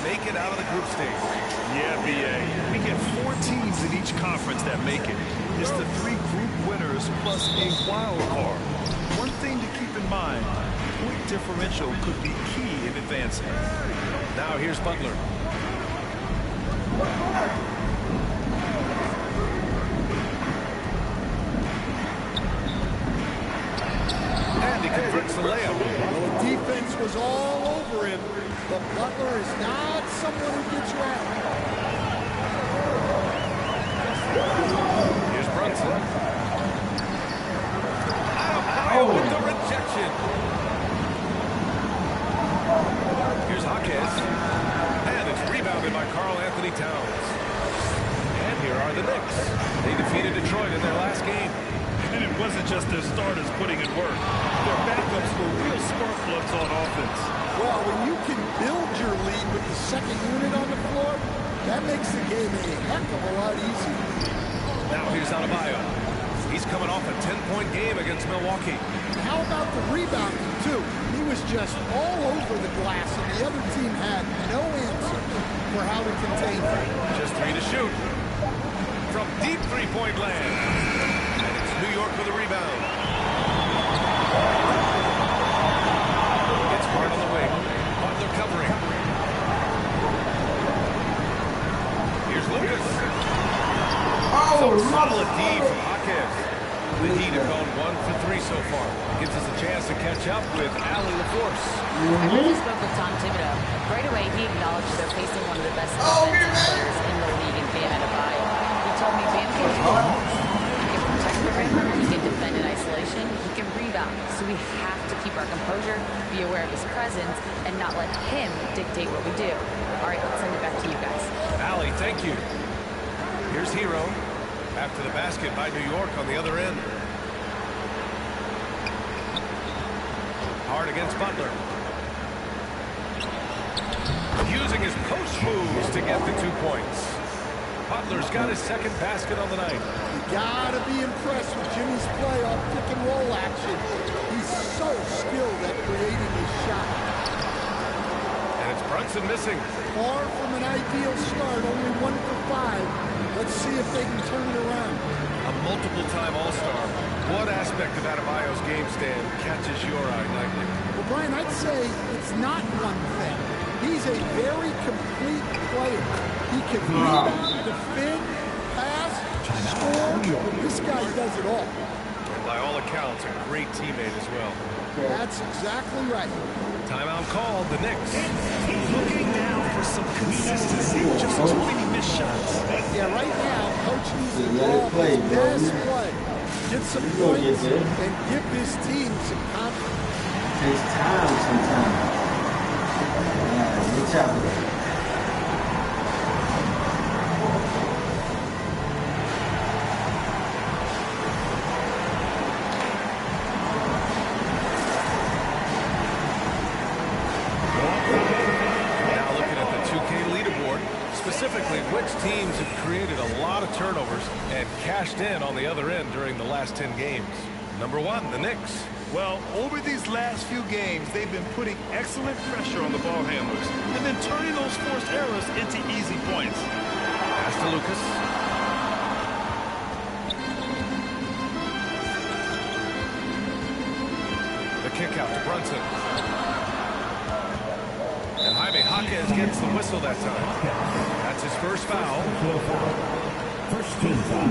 make it out of the group stage. Yeah, B.A. We get 4 teams in each conference that make it. It's the 3 group winners plus a wild card. One thing to keep in mind, point differential could be key in advancing. Now here's Butler. And he converts the layup. Well, the defense was all over him, but Butler is not someone who gets rattled. Here's Brunson. Adebayo with the rejection. Here's Jaquez. And it's rebounded by Karl Anthony Towns. And here are the Knicks. They defeated Detroit in their last game. And it wasn't just their starters putting in work. Their backups were real spark plugs on offense. Well, when you can build your lead with the second unit on the floor, that makes the game a heck of a lot easier. Now here's Adebayo. He's coming off a 10-point game against Milwaukee. How about the rebounding, too? He was just all over the glass, and the other team had no answer for how to contain him. Just 3 to shoot. From deep three-point land. And it's New York with a rebound. It's hard on the wing. Butler covering. Here's Lucas. So solid D from Jaquez. The Heat have gone 1 for 3 so far. Gives us a chance to catch up with Allie LaForce. I just spoke with Tom Thibodeau. Right away, he acknowledged they're facing one of the best defensive players in the league in Bam Adebayo. He told me Bam can do all. He can protect the rim, he can defend in isolation, he can rebound. So we have to keep our composure, be aware of his presence, and not let him dictate what we do. All right, let's send it back to you guys. Allie, thank you. Here's Hero. After the basket by New York on the other end. Hard against Butler. Using his post moves to get the 2 points. Butler's got his second basket on the night. You gotta be impressed with Jimmy's play off pick and roll action. He's so skilled at creating his shot. And it's Brunson missing. Far from an ideal start, only 1 for 5. Let's see if they can turn it around. A multiple-time All-Star. What aspect of Adebayo's game stand catches your eye nightly? Well, Brian, I'd say it's not one thing. He's a very complete player. He can rebound, defend, pass, score. This guy does it all. And by all accounts, a great teammate as well. That's exactly right. Timeout called, the Knicks. Looking now for some consistency. Just 20 missed shots. Yeah, right now, Coach needs to draw off his best play. Get some points and give his team some confidence. Takes time sometimes. Yeah, good job. Specifically, which teams have created a lot of turnovers and cashed in on the other end during the last 10 games. Number 1, the Knicks. Well, over these last few games, they've been putting excellent pressure on the ball handlers and then turning those forced errors into easy points. Pass to Lucas. The kick out to Brunson. And Jaime Jaquez gets the whistle that time. That's his first foul. First team foul.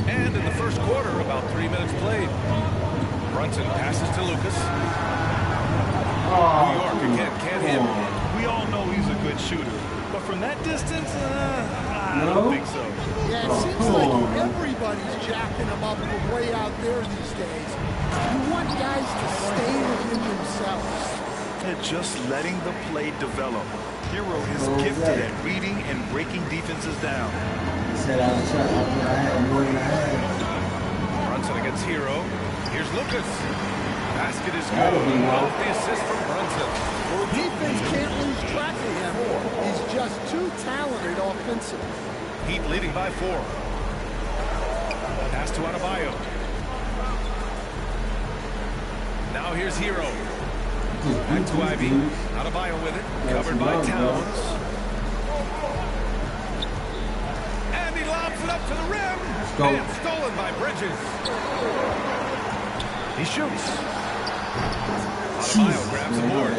And in the first quarter, about 3 minutes played. Brunson passes to Lucas. New York again can't hit. We all know he's a good shooter, but from that distance, I don't think so. Yeah, it seems like everybody's jacking him up from way out there these days. You want guys to stay within themselves. And just letting the play develop. Hero is gifted at reading and breaking defenses down. Brunson against Hero. Here's Lucas. Basket is good. Both the assist from Brunson. Well, the defense can't lose track of him. He's just too talented offensively. Heat leading by 4. Pass to Adebayo. Now here's Hero. Back to Ivy. Adebayo with it. Covered by Towns. And he lobs it up to the rim. And stolen by Bridges. He shoots. Adebayo grabs the board.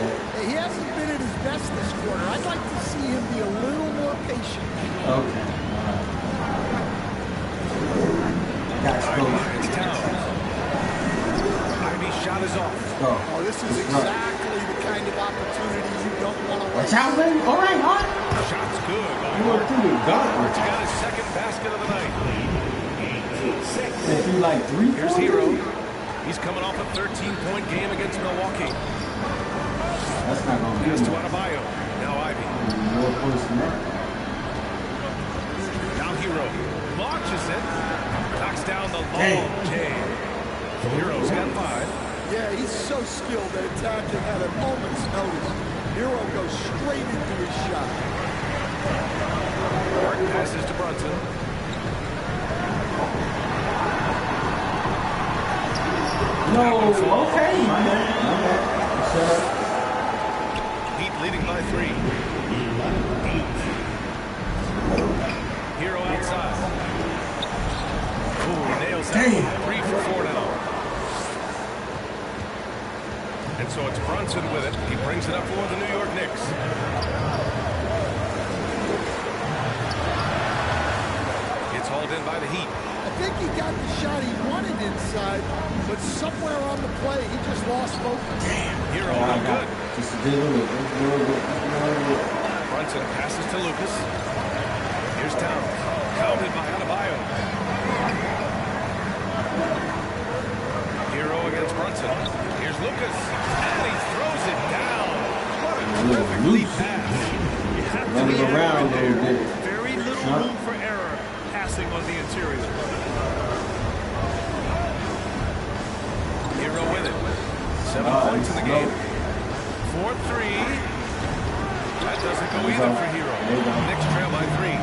He hasn't been at his best this quarter. I'd like to see him be a little more patient. Okay. It's Towns. Ivy's shot is off. Oh, this is exactly the kind of opportunity you don't want to waste. Watch out, man. All right, Hart. Shot's good. You want to do God. He's got his second basket of the night. If you like 3 Here's Hero. He's coming off a 13-point game against Milwaukee. That's not going to be Pass to Adebayo. Now Ivy. more points than that. Now Hero launches it. Knocks down the long jam. Hero's got 5. Yeah, he's so skilled at attacking at a moment's notice. Hero goes straight into his shot. Hart passes to Brunson. No, okay. My bad. Shut up. Heat leading by 3. Hero outside. Ooh, nails that. 3 for 4 now. And so it's Brunson with it. He brings it up for the New York Knicks. It's hauled in by the Heat. I think he got the shot he wanted inside, but somewhere on the play, he just lost focus. Hero, no good. Just a little bit. Brunson passes to Lucas. Here's Towns. Counted by Adebayo. Hero against Brunson. Here's Lucas. And he throws it down. What a terrific lead pass. You have to Running be around a little bit. very little room for error passing on the interior. Hero with it. 7 points in the game. 4-3. That doesn't go either for Hero. Knicks trail by 3.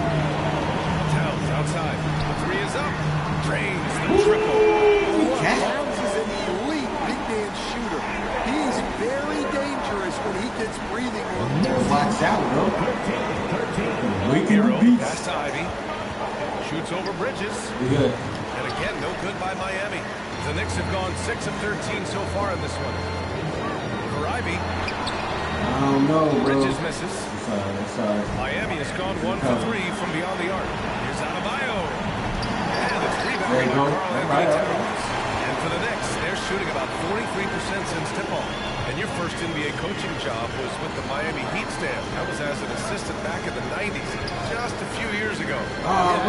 Towns outside. The 3 is up. Drains the triple. Towns is an elite big man shooter. He's very dangerous when he gets breathing room. Watch out, bro. Hero pass to Ivy. Shoots over Bridges. Good. And again, no good by Miami. The Knicks have gone 6 of 13 so far in this one. For Ivy, I don't know, bro. Bridges misses. Sorry. Miami has gone 1 for 3 from beyond the arc. Here's Adebayo. And it's There rebounded you by go. Karl Anthony Towns. And for the Knicks, they're shooting about 43% since tip-off. And your first NBA coaching job was with the Miami Heat staff. That was as an assistant back in the 90s, just a few years ago.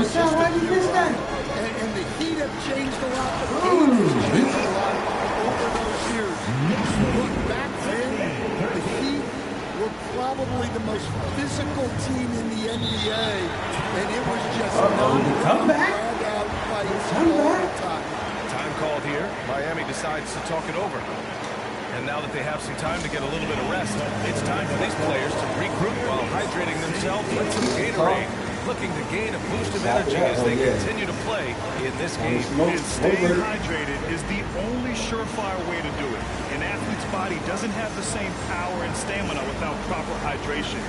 What's up? Why you missed that? And the Heat have changed a lot. The game has changed a lot over those years. Look, back then, the Heat were probably the most physical team in the NBA, and it was just comeback. drag-out fights all the time. Time called here. Miami decides to talk it over. And now that they have some time to get a little bit of rest, it's time for these players to regroup while hydrating themselves with some Gatorade, looking to gain a boost of energy as they continue to play in this game. And staying hydrated is the only surefire way to do it. An athlete's body doesn't have the same power and stamina without proper hydration.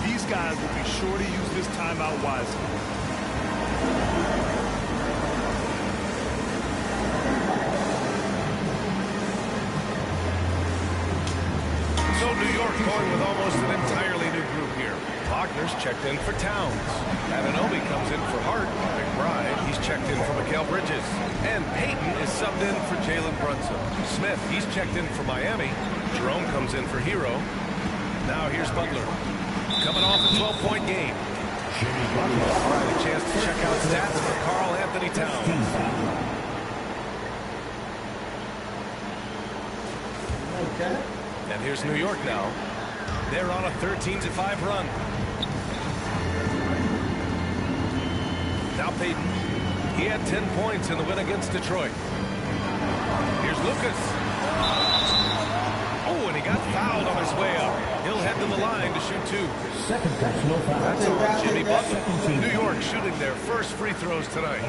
These guys will be sure to use this timeout wisely. So New York going with almost an entirely new group here. Wagner's checked in for Towns. Anunoby comes in for Hart. McBride, he's checked in for Mikal Bridges. And Payton is subbed in for Jalen Brunson. Smith, he's checked in for Miami. Jerome comes in for Hero. Now here's Butler. Coming off a 12-point game. All right, a chance to check out stats for Karl Anthony Towns. Okay. And here's New York now. They're on a 13-5 run. Now Payton. He had 10 points in the win against Detroit. Here's Lucas. Oh, and he got fouled on his way up. He'll head to the line to shoot 2. Second personal foul. That's on Jimmy Butler. New York shooting their first free throws tonight.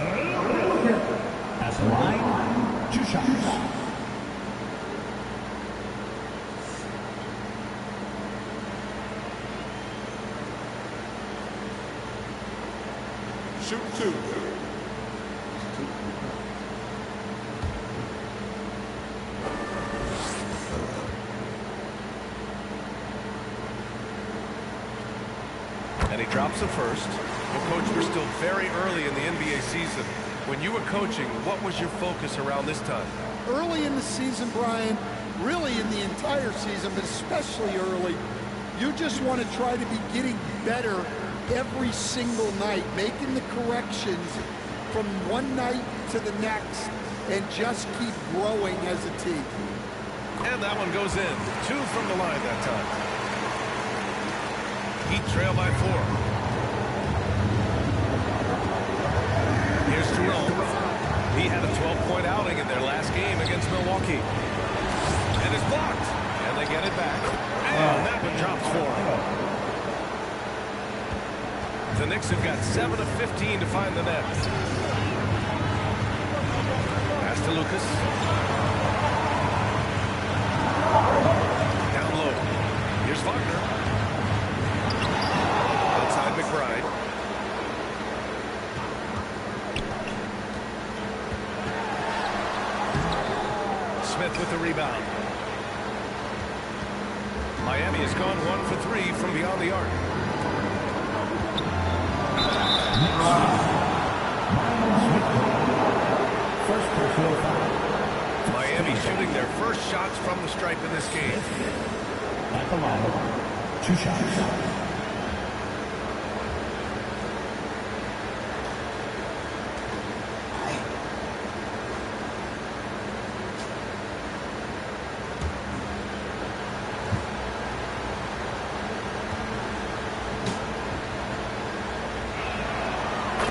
the line, 2 shots. Shoot 2. And he drops the first. Well, Coach, we're still very early in the NBA season. When you were coaching, what was your focus around this time? Early in the season, Brian, really in the entire season, but especially early, you just want to try to be getting better every single night, making the corrections from one night to the next, and just keep growing as a team. And that one goes in. 2 from the line that time. Heat trail by 4. Here's Jerome. He had a 12-point outing in their last game against Milwaukee. And it's blocked. And they get it back. And that one drops for him. The Knicks have got 7 of 15 to find the net. Pass to Lucas. Down low. Here's Wagner. Outside McBride. Smith with the rebound. Miami has gone 1 for 3 from beyond the arc. First personal foul. Miami shooting their first shots from the stripe in this game. At the line, 2 shots.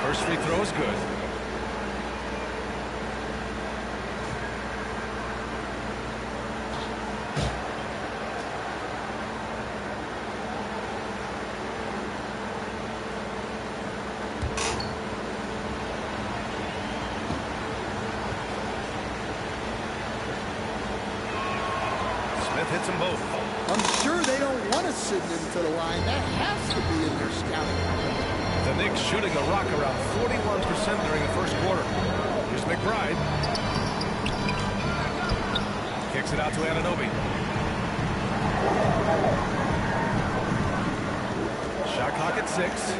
First free throw is good. Smith hits them both. I'm sure they don't want to send him to the line. That has to be in their scouting. The Knicks shooting a rock around 41% during the first quarter. Here's McBride. Kicks it out to Anunoby. Shot clock at 6.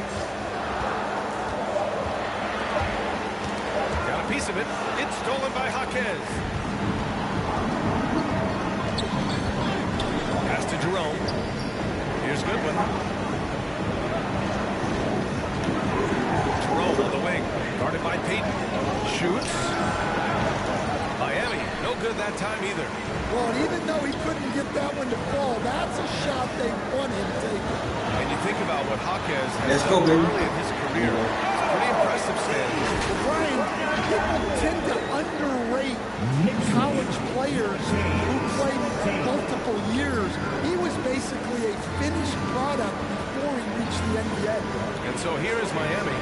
Got a piece of it. It's stolen by Jaquez. Pass to Jerome. Here's Goodwin. Jerome on the wing. Guarded by Payton. Shoots. Miami, no good that time either. Well, even though he couldn't get that one to fall, that's a shot they want him taking. And you think about what Jaquez has Let's go, done baby. early in his career. It's pretty impressive, Stan. But Brian, people tend to underrate college players who play multiple years. He was basically a finished product before he reached the NBA. And so here is Miami,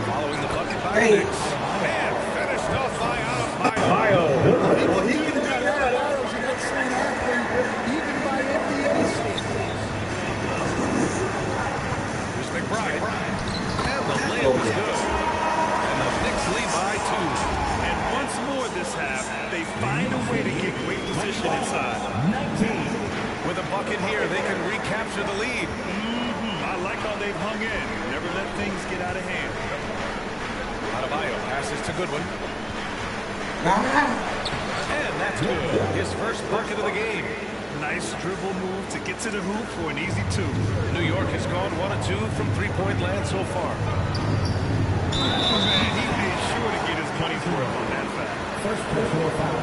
following the bucket by the Knicks. And finished off by Adebayo. Even Adebayo's an excellent athlete, even by NBA standards. Here's McBride. And the layup is good. And the Knicks lead by 2. And once more this half, they find a way to get great position inside. 19. With a bucket here, they can recapture the lead. I like how they've hung in. Never let things get out of hand. Adebayo passes to Goodwin. And that's good. His first bucket of the game. Nice dribble move to get to the hoop for an easy 2. New York has gone 1 of 2 from three-point land so far. Man, he made sure to get his money's worth on that foul. First personal foul.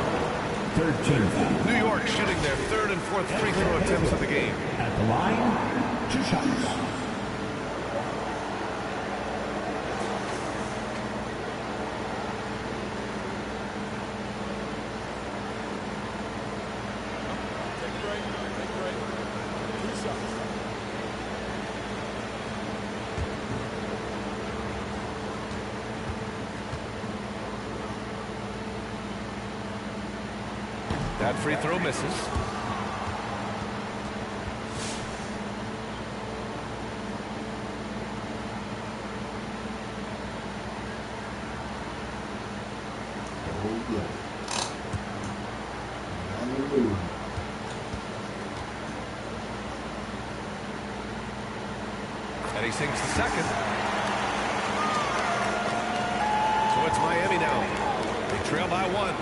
Third team foul. New York shooting their 3rd and 4th free throw attempts of the game. At the line, 2 shots. That free throw misses. And he sinks the second. So it's Miami now. They trail by 1.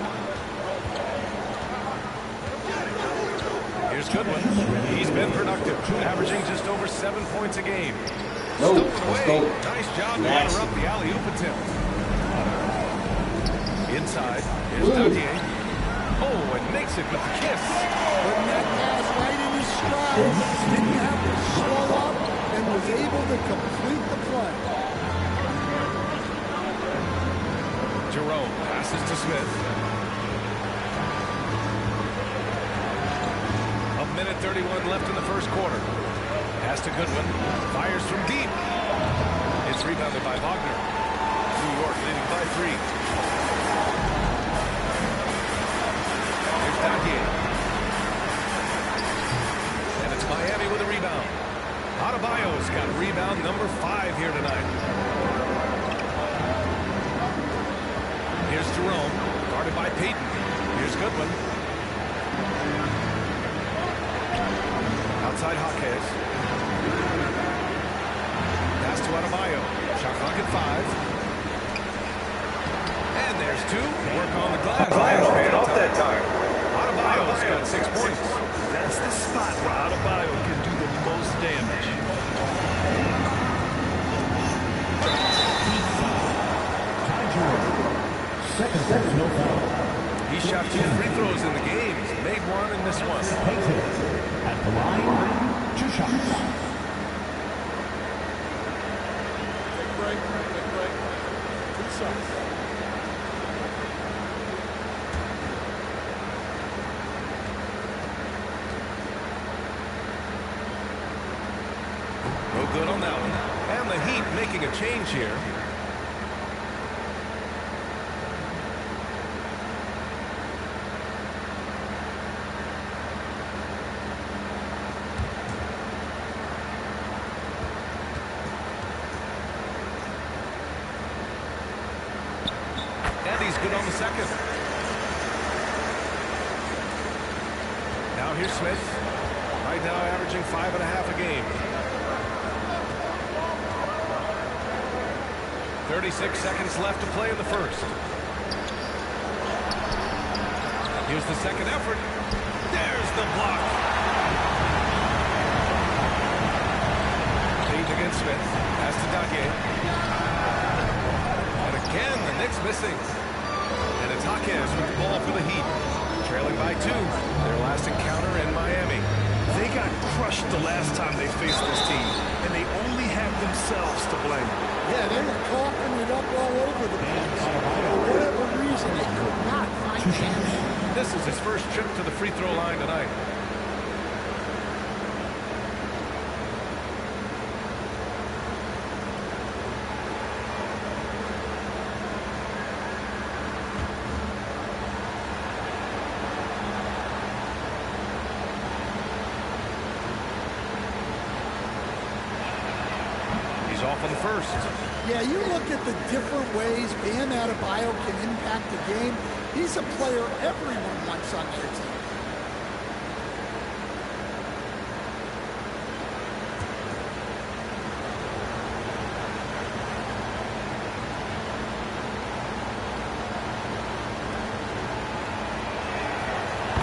Here's Goodwin. He's been productive, averaging just over 7 points a game. Stolen away. Nice job to interrupt the alley-oop attempt. Inside. Here's Dadier. Oh, and makes it with the kiss. Putting that pass right in his stride. Didn't have to slow up and was able to complete the play. Jerome passes to Smith. A minute 31 left in the first quarter. Pass to Goodwin. Fires from deep. It's rebounded by Wagner. New York leading by 3. Here's Dadier. And it's Miami with a rebound. Adebayo's got rebound number 5 here tonight. Here's Jerome, guarded by Payton. Here's Goodwin. Outside Jaquez. Pass to Adebayo. Shot clock at 5. And there's 2. Work on the glass. Adebayo paid off that time. Adebayo's got 6 points. That's the spot where Adebayo can do the most damage. Second personal foul. He shot 2 free throws in the game. He's made 1 and missed 1. Payton at the line. 2 shots. Big break. 2 shots. No good on that one. And the Heat making a change here. And he's good on the second. Now here's Smith. Right now averaging 5.5 a game. 36 seconds left to play in the first. Here's the second effort. There's the block. Payton against Smith. Pass to Dadier. And again, the Knicks missing. And it's Jaquez with the ball for the Heat. Trailing by 2. Their last encounter in Miami. They got crushed the last time they faced this team, and they only have themselves to blame. Yeah, they were coughing it up all over the place. For whatever reason, they could not find it. This is his first trip to the free throw line tonight. He's off on the first. Yeah, you look at the different ways Bam Adebayo can impact the game. He's a player everyone wants on their team.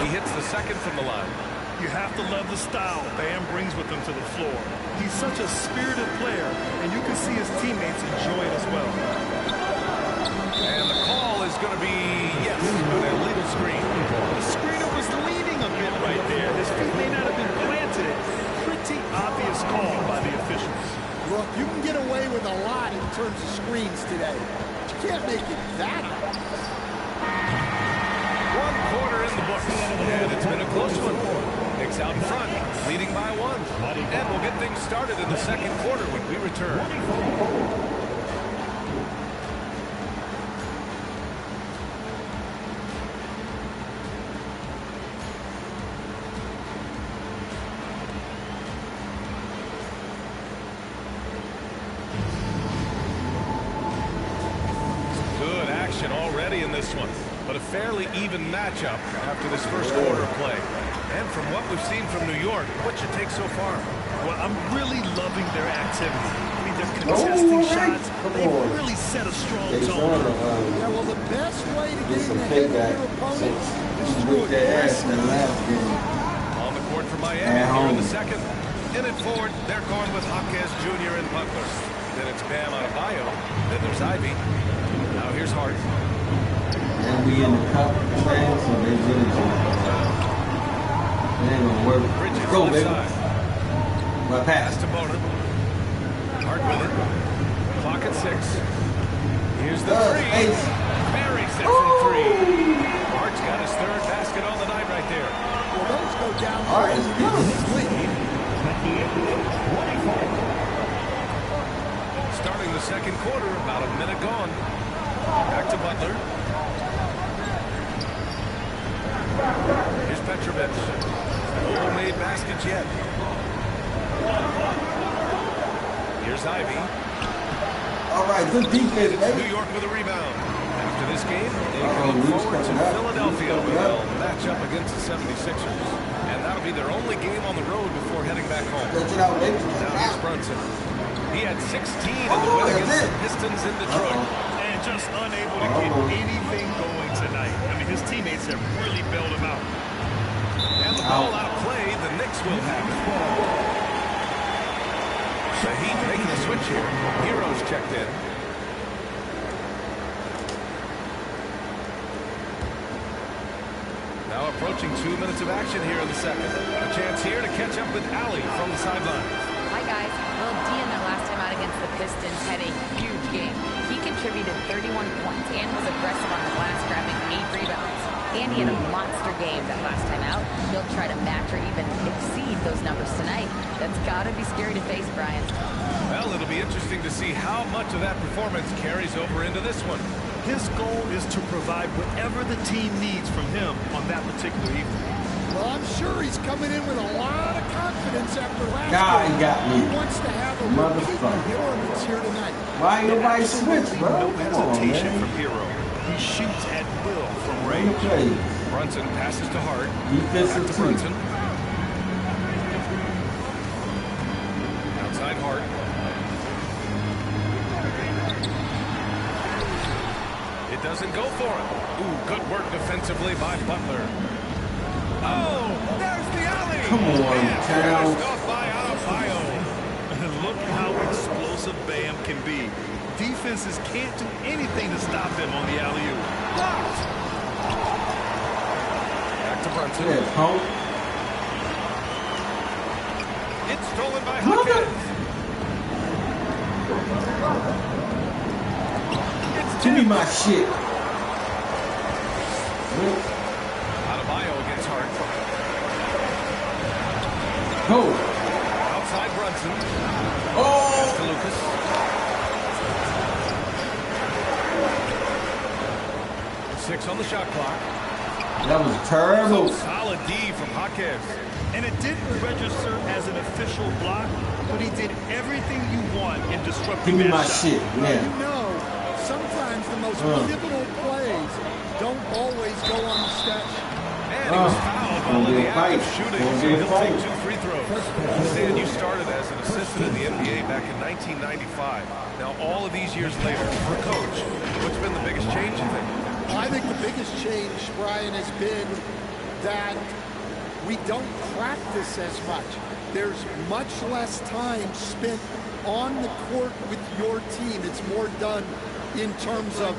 He hits the second from the line. You have to love the style Bam brings with him to the floor. He's such a spirited player, and you can see his teammates enjoy it as well. And the call is going to be, yes, an illegal screen. The screener was leaning a bit right there. His feet may not have been planted. Pretty obvious call by the officials. Look, you can get away with a lot in terms of screens today. But you can't make it that obvious. 1 quarter in the books, and it's been a close one. Knicks out in front, leading by 1. And we'll get things started in the second quarter when we return. this one, but a fairly even matchup after this first quarter of play. And from what we've seen from New York, what's your take so far? Well, I'm really loving their activity. I mean, they're contesting shots. They've really set a strong tone. Yeah, well, the best way to get in some the head of payback your opponent is since through we their ass in the aggressive. last game. On the court for Miami At here in home. the second. In it forward, they're going with Jaquez Jr. and Butler. Then it's Bam Adebayo. Then there's Ivy. Now here's Hart. And we in the cup thing, so they really just it ain't gonna work. Bridges Go, left baby. side. My pass. Pass to Bonin. Hart with it. Clock at 6. Here's the three. Ace. Very set from 3. Hart's got his third basket on the night right there. Well, those go down All right, to let's go. his lead. 28-24. Starting the second quarter, about a minute gone. Back to Butler. Here's Petrovic. No made baskets yet. Here's Ivy. All right, good defense, New baby. York with a rebound. After this game, they Uh-oh, can look Luke's forward to coming up. Philadelphia, Luke's where coming they'll match up against the 76ers. And that'll be their only game on the road before heading back home. Stretch it out, baby. Now here's Brunson. He had 16 in the Oh, win that's against it. the Pistons in Detroit. And just unable to get anything going tonight. I mean, his teammates have really bailed him out. And the ball out of play, the Knicks will have it. The Heat making a switch here. Heroes checked in. Now approaching 2 minutes of action here in the second. A chance here to catch up with Allie from the sidelines. Hi, guys. Well, Dean, their last time out against the Pistons, had a huge game. He contributed 31 points and was aggressive on the glass, grabbing 8 rebounds. And he had a monster game that last time out. He'll try to match or even exceed those numbers tonight. That's got to be scary to face, Brian. Well, it'll be interesting to see how much of that performance carries over into this one. His goal is to provide whatever the team needs from him on that particular evening. Well, I'm sure he's coming in with a lot of confidence after last God, he game. got me. He wants to have a repeat Motherfucker. performance here tonight. Why ain't nobody switch, Absolutely bro? no Come on, hesitation man. from Hero. He shoots at will from Bring the range. plays. Brunson passes to Hart. Defensive Back to too. Brunson. Outside Hart. It doesn't go for him. Ooh, good work defensively by Butler. Oh, there's the alley. Come on, And Towns. finished off by Adebayo. Look how explosive Bam can be. Defenses can't do anything to stop him on the alley-oop. Blocked. Back to Brunson. Yeah, punk. It's stolen by Jaquez. It's Give me tipped. my shit. Adebayo against Hart. Go. Outside Brunson. Oh. To Lucas. Six on the shot clock. That was terrible. Solid D from Jaquez. And it didn't register as an official block, but he did everything you want in disrupting Give me that my shot. shit. Well, Yeah. you know, sometimes the most pivotal plays don't always go on the stat sheet. And he was fouled while Gonna in be the a act fight. of shooting, Gonna so be a he'll fight. take 2 free throws. Stan, you started as an assistant in the NBA back in 1995. Now, all of these years later, for a coach, what's been the biggest change, you think? I think the biggest change, Brian, has been that we don't practice as much. There's much less time spent on the court with your team. It's more done in terms of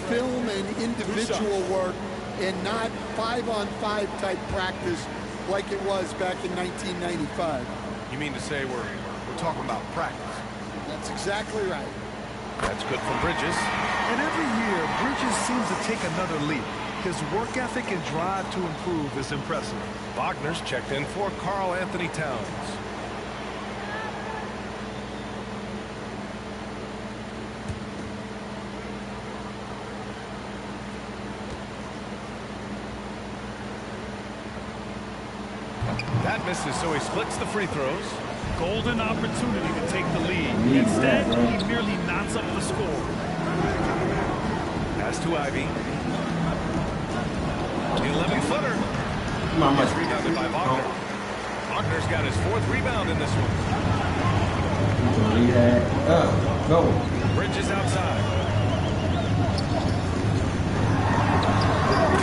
film and individual work and not 5-on-5 type practice like it was back in 1995. You mean to say we're talking about practice? That's exactly right. That's good from Bridges. And every year, Bridges seems to take another leap. His work ethic and drive to improve is impressive. Wagner's checked in for Karl Anthony Towns. That misses, so he splits the free throws. Golden opportunity to take the lead. Need Instead, that, bro. he merely knots up the score. Pass to Ivy. The 11-footer. Come on, Gets rebounded by Wagner. Wagner's got his 4th rebound in this one. Go. Bridges outside.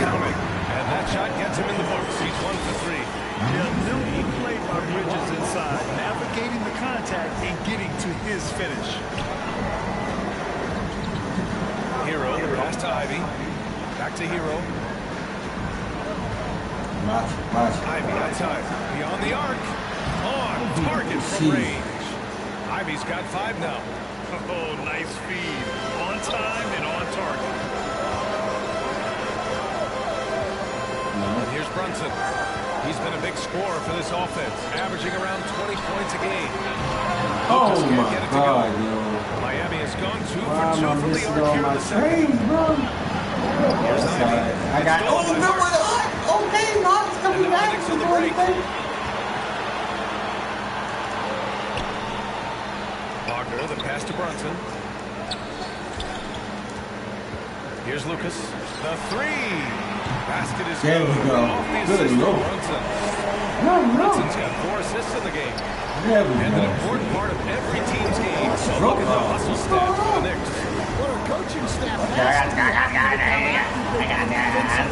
Count it. And that shot gets him in the books. He's 1 for 3. Yeah, brilliant play by Bridges inside, navigating the contact and getting to his finish. Hero, pass to Ivy. Back to Hero. Watch. Ivy outside. Beyond the arc. On target from range. Ivy's got 5 now. Oh, nice feed. On time and on target. And here's Brunson. He's been a big scorer for this offense, averaging around 20 points a game. Oh Lucas can't my get it to God, go. yo. Miami has gone 2 Why for 2 am I from the missing arc all here in my the second. trades, bro? Here's Ivy. I got. It's Oh, stolen no, by Hart. okay, Mark's And coming now back. Knicks on the break. Wagner, the pass to Brunson. Here's Lucas. The 3. Basket is There we good. go. Off the Good assist from Lord. Brunson. No. Brunson's got 4 assists in the game. There we And go. an important part of every team's game. So look at the hustle stats for the Knicks. What our coaching staff has to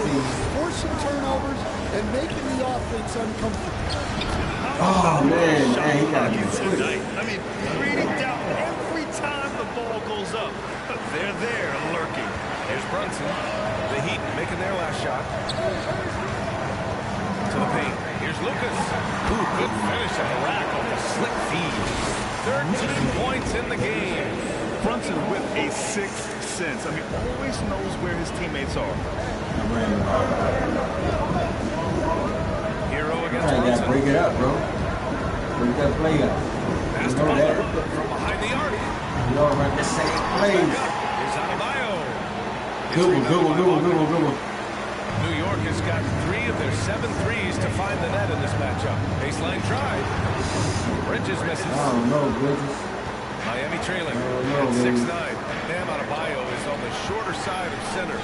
do, force some turnovers and making the offense uncomfortable. Oh, man, he got to Tonight. I mean, creating doubt every time the ball goes up. They're there lurking. Here's Brunson. The Heat making their last shot. To the paint. Here's Lucas. Ooh, good finish at the rack on the slick feed. 13 points in the game. Brunson with a sixth sense. I mean, always knows where his teammates are. Hero against I gotta Brunson. break it up, bro. Break that play up. Pass You to know Butler that. from behind the arc. We all run the same plays. Here's Adebayo. It's Good rebounded by Wagner. one. New York has got 3 of their 7 threes to find the net in this matchup. Baseline drive. Bridges misses. Oh, no, Bridges. Miami trailing no, at baby. 6'9". Bam Adebayo is on the shorter side of center,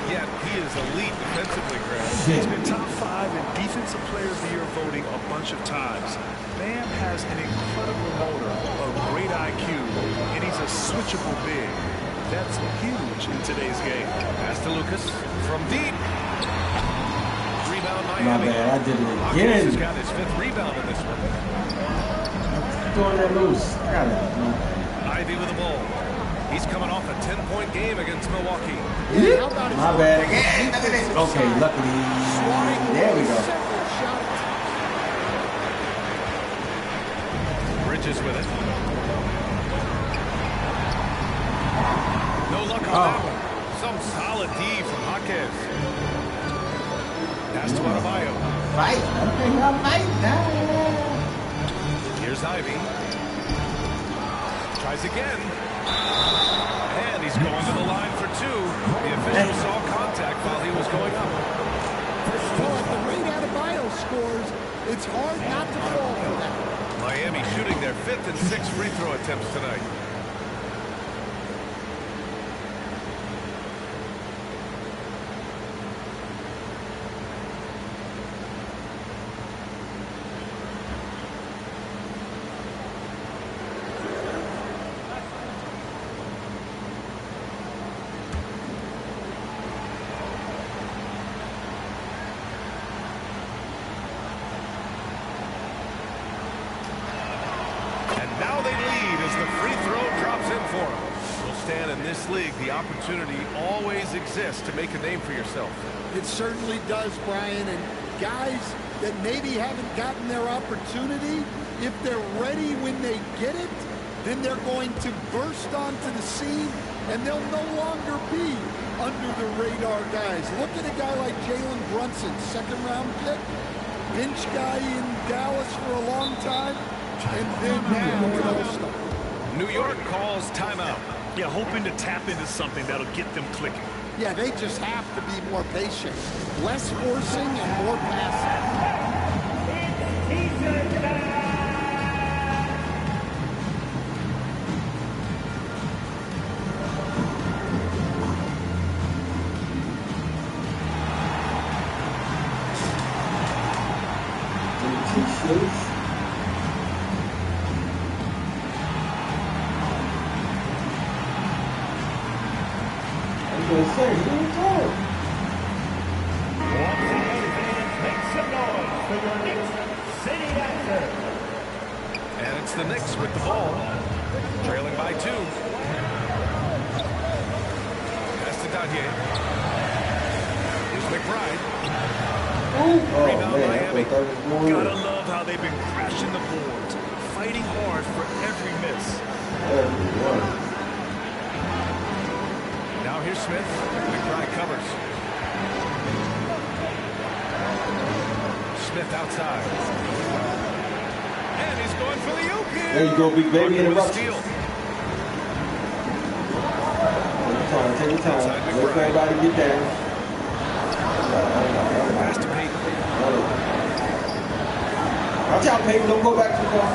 yet he is elite defensively, Graham. He's been top 5 in Defensive Player of the Year voting a bunch of times. Bam has an incredible motor, a great IQ, and he's a switchable big. That's huge in today's game. Pass to Lucas from deep. Rebound My Miami. bad, I did it Hawkins has again. got his 5th rebound in this one. Throwing that loose. I got it. Ivy with the ball. He's coming off a 10-point game against Milwaukee. Yeah, how about his My bad again. Look at this. Okay, luckily. There we go. several shots? Bridges with it. No luck on that one. Some solid D from Hawkins. Pass to Adebayo. Fight. Okay, I'm fighting now. Here's Ivy. Tries again. And he's going to the line for 2. The official saw contact while he was going up. Well, at the rate Adebayo scores, it's hard not to fall for that. Miami shooting their 5th and 6th free throw attempts tonight. Now they lead as the free throw drops in for them. Well, Stan, in this league, the opportunity always exists to make a name for yourself. It certainly does, Brian. And guys that maybe haven't gotten their opportunity, if they're ready when they get it, then they're going to burst onto the scene, and they'll no longer be under the radar guys. Look at a guy like Jalen Brunson, 2nd-round pick, bench guy in Dallas for a long time. And then now an all-star. New York calls timeout. Yeah, hoping to tap into something that'll get them clicking. Yeah, they just have to be more patient. Less forcing and more passing. gonna say, he ain't tired. Once again, fans, make some noise for your Knicks City Dancer. And it's the Knicks with the ball, trailing by 2. Pass to Dadier. Here's McBride. Oh, Rebound man, Miami. I thought that was going Gotta in. love how they've been crashing the boards, fighting hard for every miss. Everyone. Now here's Smith. McBride covers. Smith outside. And he's going for the oop here. There you go, big baby. Bucket with a Interruption. steal. Take your time. Outside Let McBride. everybody get down. Pass to Payton. Watch out, Peyton. Don't go back too far.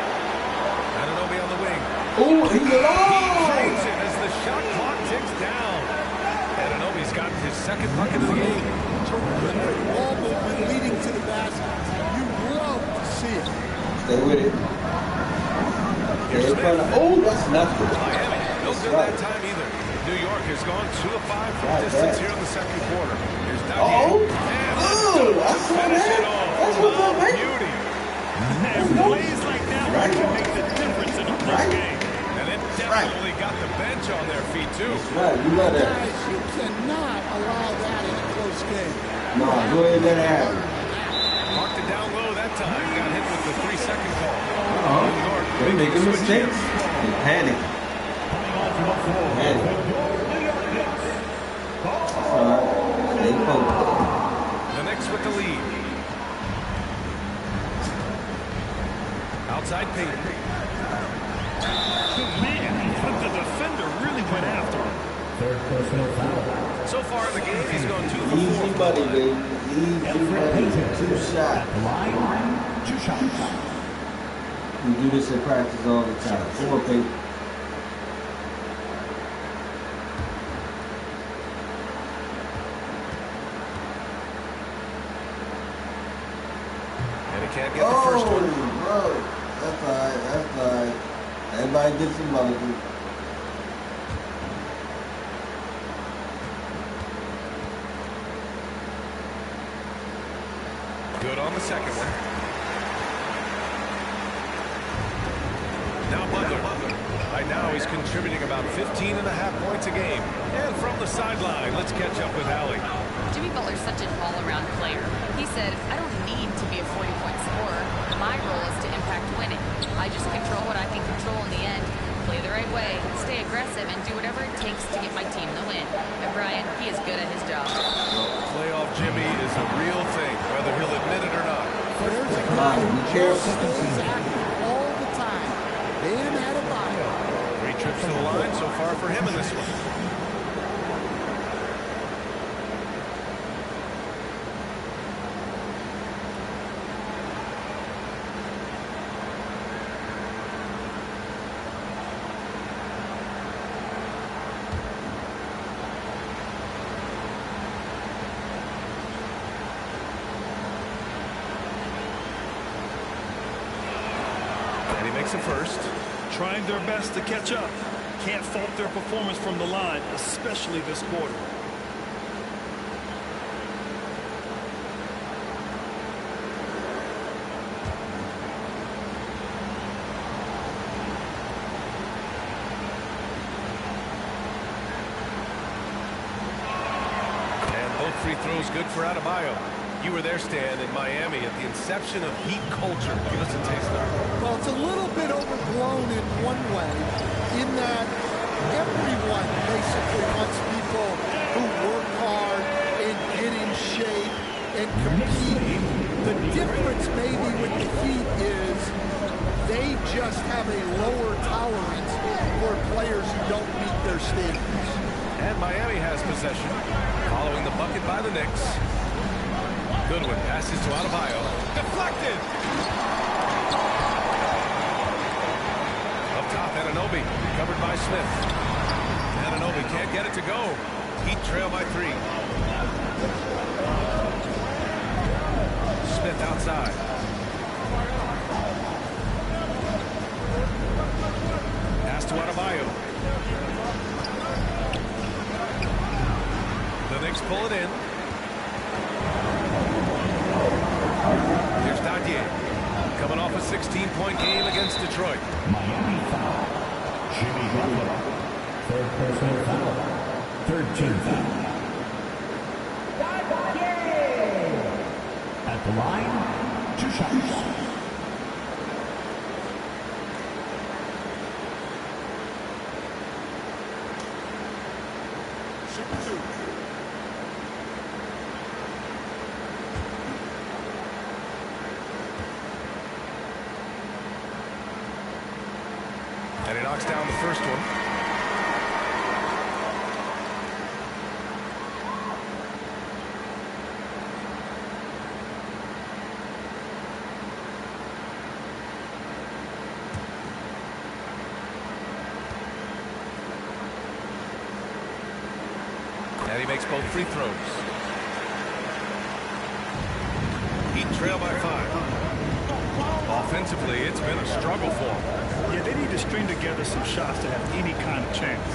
Anunoby on the wing. Oh, he's He alive! drains it as the shot clock ticks down. Anunoby's got his second bucket of the game. Terrific ball movement leading to the basket. You love to see it. Stay with it. Stay in front of. Oh, that's nothing. Miami, no That's good right. that time either. New York has gone 2 of 5 from Right distance back. here in the second quarter. Here's Oh, Dadier. And oh, I to saw finish that. it off. That's what's up, man. Beauty. And plays like that one can make the difference in a close Right. game. And it definitely got the bench on their feet, too. Right, you love that. Guys, you cannot allow that in a close game. No, go ahead and let it happen. Marked it down low that time. Got hit with the 3-second call. Uh-huh. New York They're making switch here. mistakes. They panic. Coming onto the floor Panic. for your New York Knicks. All right. Stay focused. The Knicks with the lead. Outside Payton. Man, but the defender really went after him. Third personal foul. So far in the game, he's gone 2 for 4. Easy money, baby. Easy Elfrid money. Payton. 2 shots. At the line, 2 shots. We do this in practice all the time. Come on, Peyton. And he can't get the first one. Bro. That's all right. That's all right. Everybody gets some money. Good on the second one. Now Butler. Right now he's contributing about 15 and a half points a game. And from the sideline, let's catch up with Allie. Jimmy Butler's such an all-around player. He said, I don't need to be a 40-point scorer. My role is to impact winning. I just control what I can control in the end. Play the right way, stay aggressive, and do whatever it takes to get my team the win. And Brian, he is good at his job. Playoff Jimmy is a real thing, whether he'll admit it or not. There's a Come guy on, who be careful. stays active all the time. Bam Adebayo. 3 trips to the line so far for him in this one. And he makes a first. Trying their best to catch up. Can't fault their performance from the line, especially this quarter. And both free throws good for Adebayo. You were there, Stan, in Miami at the inception of Heat culture. Give us a taste of it. Well, it's a little bit overblown in one way, in that everyone basically wants people who work hard and get in shape and compete. The difference maybe with the Heat is they just have a lower tolerance for players who don't meet their standards. And Miami has possession, following the bucket by the Knicks. Goodwin passes to Adebayo. Deflected! Up top, Anunoby, covered by Smith. Anunoby can't get it to go. Heat trail by 3. Smith outside. 16-point game against Detroit. Miami foul. Jimmy Butler. Third personal foul. Third team foul. At the line, 2 shots. And he knocks down the first one. And he makes both free throws. Heat trail by 5. Offensively, it's been a struggle for them. Yeah, they need to string together some shots to have any kind of chance.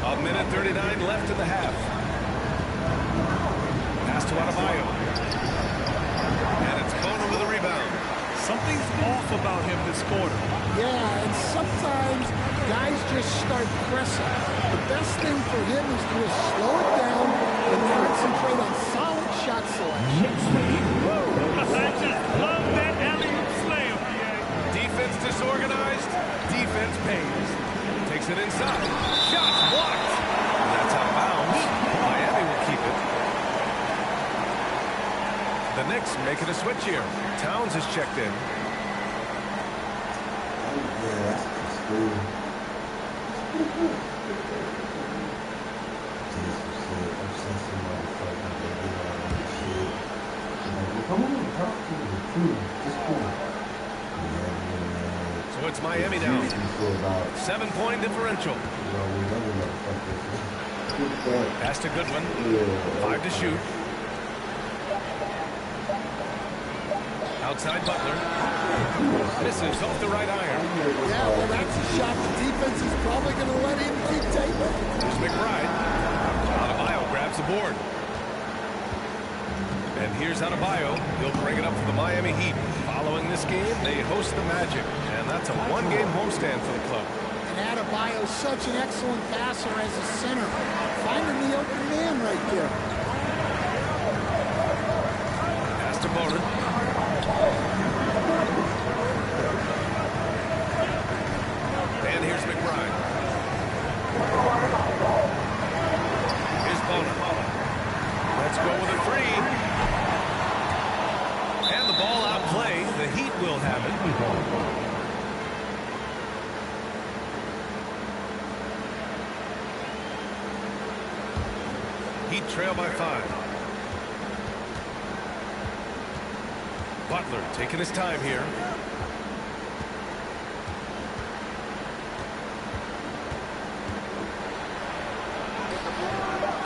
A minute 39 left in the half. Pass to Adebayo. And it's Boner with a rebound. Something's off about him this quarter. Yeah, and sometimes guys just start pressing. The best thing for him is to just slow it down and concentrate on solid shot selection. I just love that alley-oop slam. Defense disorganized. Defense pays. Takes it inside. Shots blocked. And that's out of bounds. Miami will keep it. The Knicks making a switch here. Towns is checked in. Yeah, that's cool. So it's Miami down. 7-point differential. Pass to Goodwin. 5 to shoot. Outside Butler. Misses off the right iron. Yeah, well, that's a shot the defense is probably going to let him keep taking. Here's McBride. Adebayo grabs the board. And here's Adebayo. He'll bring it up for the Miami Heat. Following this game, they host the Magic. And that's a 1-game homestand for the club. And Adebayo's such an excellent passer as a center. Finding the open man right there. Pass to Boner. And here's McBride. Here's Boner. Let's go with a 3. And the ball outplay. The Heat will have it. Heat trail by 5. Butler taking his time here.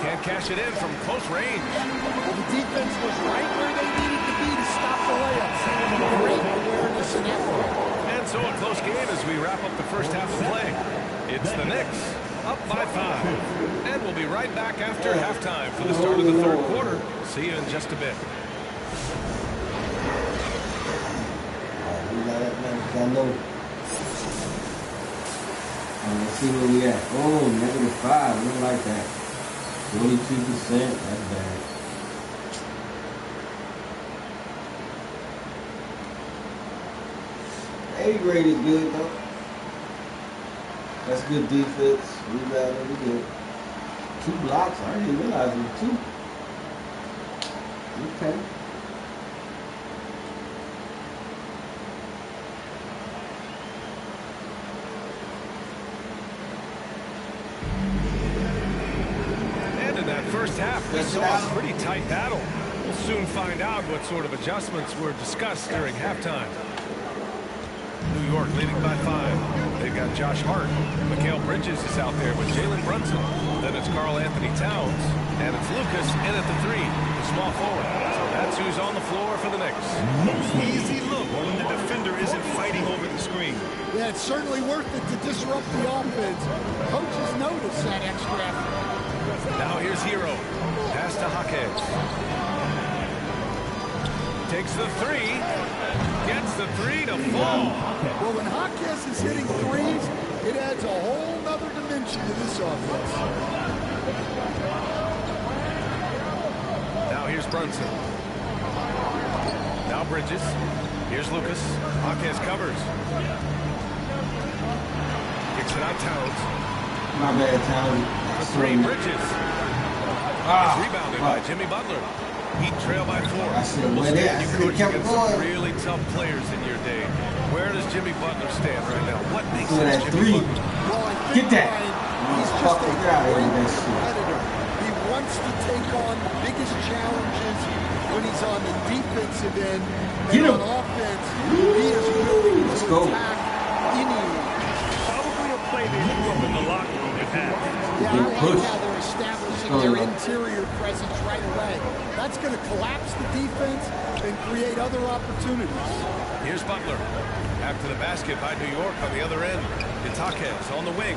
Can't cash it in from close range. Well, the defense was right where they needed to be to stop the layups. Great awareness and effort. And so a close game as we wrap up the first half of play. It's the Knicks up by 5. And we'll be right back after halftime for the start of the third quarter. See you in just a bit. Let's see where we at. Oh, -5. We don't like that. 42%. That's bad. A grade is good though. That's good defense. Rebounding, we good. 2 blocks. I didn't realize it was 2. Okay. First half, we saw a pretty tight battle. We'll soon find out what sort of adjustments were discussed during halftime. New York leading by 5. They've got Josh Hart. Mikal Bridges is out there with Jalen Brunson. Then it's Karl Anthony Towns. And it's Lucas in at the 3, the small forward. So that's who's on the floor for the Knicks. Easy look when the defender isn't fighting over the screen. Yeah, it's certainly worth it to disrupt the offense. Coaches notice that extra effort. Now here's Hero. Pass to Jaquez. Takes the three. Gets the three to fall. Well, when Jaquez is hitting threes, it adds a whole nother dimension to this offense. Now here's Brunson. Now Bridges. Here's Lucas. Jaquez covers. Kicks it out Towns. My bad, Towns. The three, Bridges. It's rebounded by Jimmy Butler. Heat trail by 4. I said, Well, where Stan, that? you I coached kept against going. some really tough players in your day. Where does Jimmy Butler stand right now? What makes Look this at that Jimmy three. Butler? Well, I Get think, that. Ryan, he's Fuck just a the guy great in that shit. competitor. He wants to take on the biggest challenges when he's on the defensive end. Get And him. on offense, he is willing Let's to go. attack any. Probably a play they drew up in the locker room and had. Yeah, I like push. how they're establishing Go, their Rob. interior presence right away. That's going to collapse the defense and create other opportunities. Here's Butler. After the basket by New York on the other end. It's Jaquez on the wing.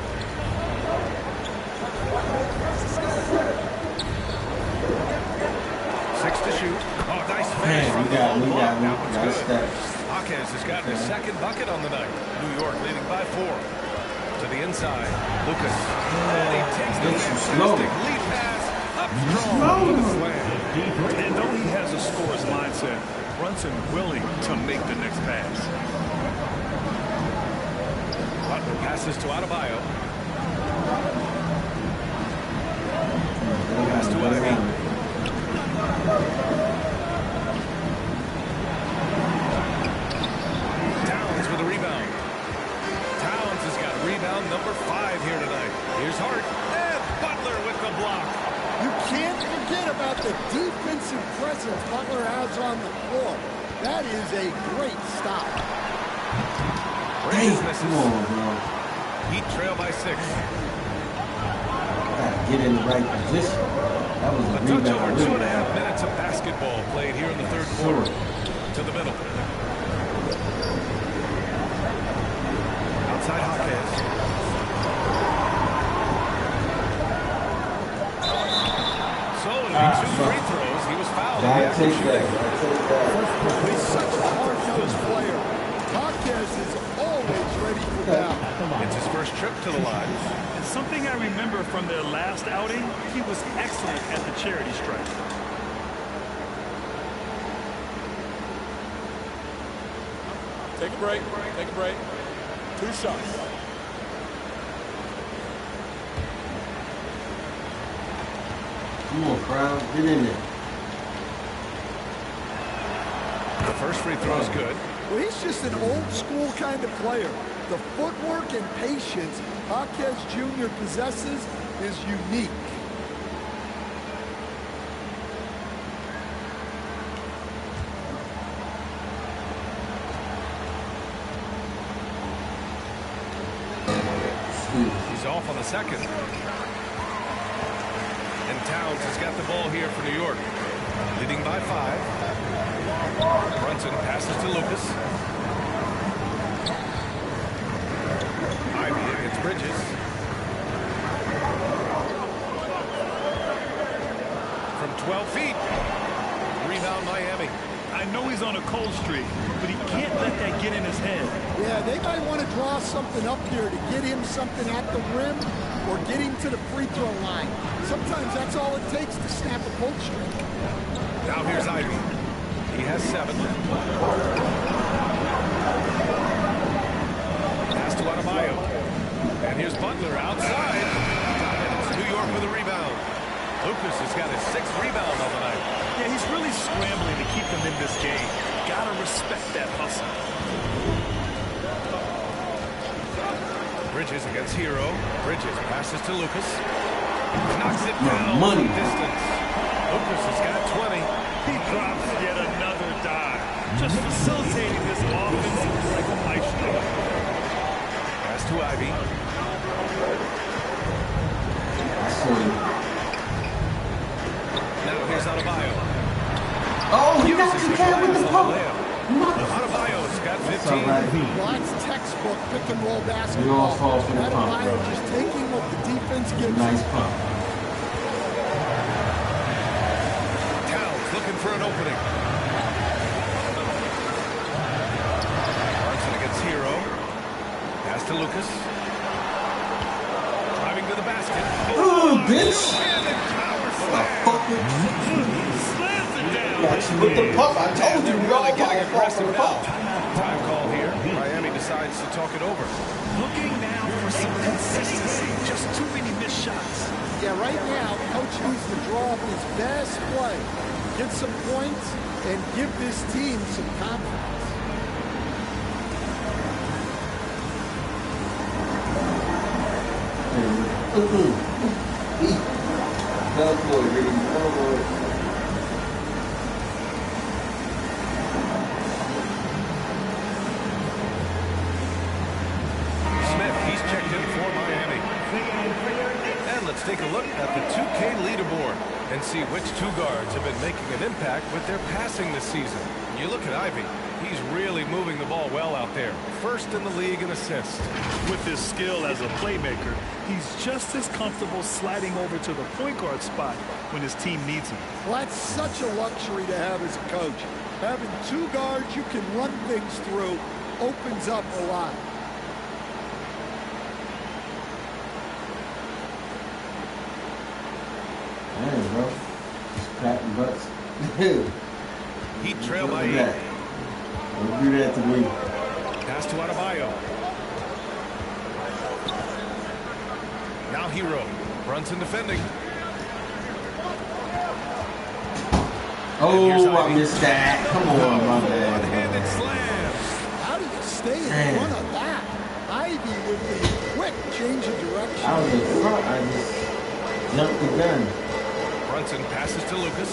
6 to shoot. Oh, nice finish from the low block. That one's good. Jaquez has gotten his second bucket on the night. New York leading by 4. To the inside. Lucas. And he takes the fantastic lead pass. Up strong with a slam. And though he has a scorer's mindset, Brunson willing to make the next pass. Butler passes to Adebayo. Pass to Ivy. Towns with a rebound. Towns has got rebound number 5 here tonight. Here's Hart. And Butler with the block. You can't forget about the defensive presence Butler has on the floor. That is a great stop. Bridges misses. Come on, bro. Heat trail by 6. Gotta get in the right position. That was A a touch rebound. over 2.5 minutes of basketball played here in the third quarter. To the middle. Outside Jaquez. So it'll be 2 free throws. He was fouled. in the Gotta act of take that. shooting. Gotta take that. He's such a hard-nosed player. Jaquez is always ready for battle. It's his first trip to the line. And something I remember from their last outing, he was excellent at the charity stripe. Take a break. Take a break. 2 shots. Come on, crowd. Get in there. The first free throw is good. Well, he's just an old-school kind of player. The footwork and patience Jaquez Jr. possesses is unique. He's off on the second. And Towns has got the ball here for New York. Leading by 5. Brunson passes to Lucas. Ivy against Bridges. From 12 feet. Rebound Miami. I know he's on a cold streak, but he can't let that get in his head. Yeah, they might want to draw something up here to get him something at the rim or get him to the free throw line. Sometimes that's all it takes to snap a cold streak. Now here's Ivy. He has 7. Pass to Adebayo. And here's Butler outside. And it's New York with a rebound. Lucas has got his 6th rebound on the night. Yeah, he's really scrambling to keep them in this game. Gotta respect that hustle. Bridges against Hero. Bridges passes to Lucas. Knocks it down money. from distance. Lucas has got 20. He drops yet another dive. Just facilitating this offense like a maestro. Pass to Ivy. I saw you. Now here's Adebayo. Oh, he got the cat with the pump. Adebayo's got 15. That's all right. Well, that's textball pick and roll We all basketball. fall for the pump, Adebayo bro. just taking what the defense gives him. Nice pump. Towns looking for an opening. bitch. With the pup, I told you, They're we all really getting gotta fall for aggressive the now. pup. Time call here. Miami decides to talk it over. Looking now for some consistency. Just too many missed shots. Yeah, right now, coach needs to draw up his best play, get some points, and give this team some confidence. Smith, he's checked in for Miami. And let's take a look at the 2K leaderboard and see which two guards have been making an impact with their passing this season. You look at Ivy. He's really moving the ball well out there. First in the league in assists. With his skill as a playmaker, he's just as comfortable sliding over to the point guard spot when his team needs him. Well, that's such a luxury to have as a coach. Having two guards you can run things through opens up a lot. Damn, bro. Just cracking butts. Heat trail by 8. Don't do that to me. Pass to Adebayo. Now Hero. Brunson defending. Oh, I missed that. Come on, my man. One-handed slam. How do you stay in front of that? Ivy with the quick change of direction. I was in front. I just jumped the gun. Brunson passes to Lucas.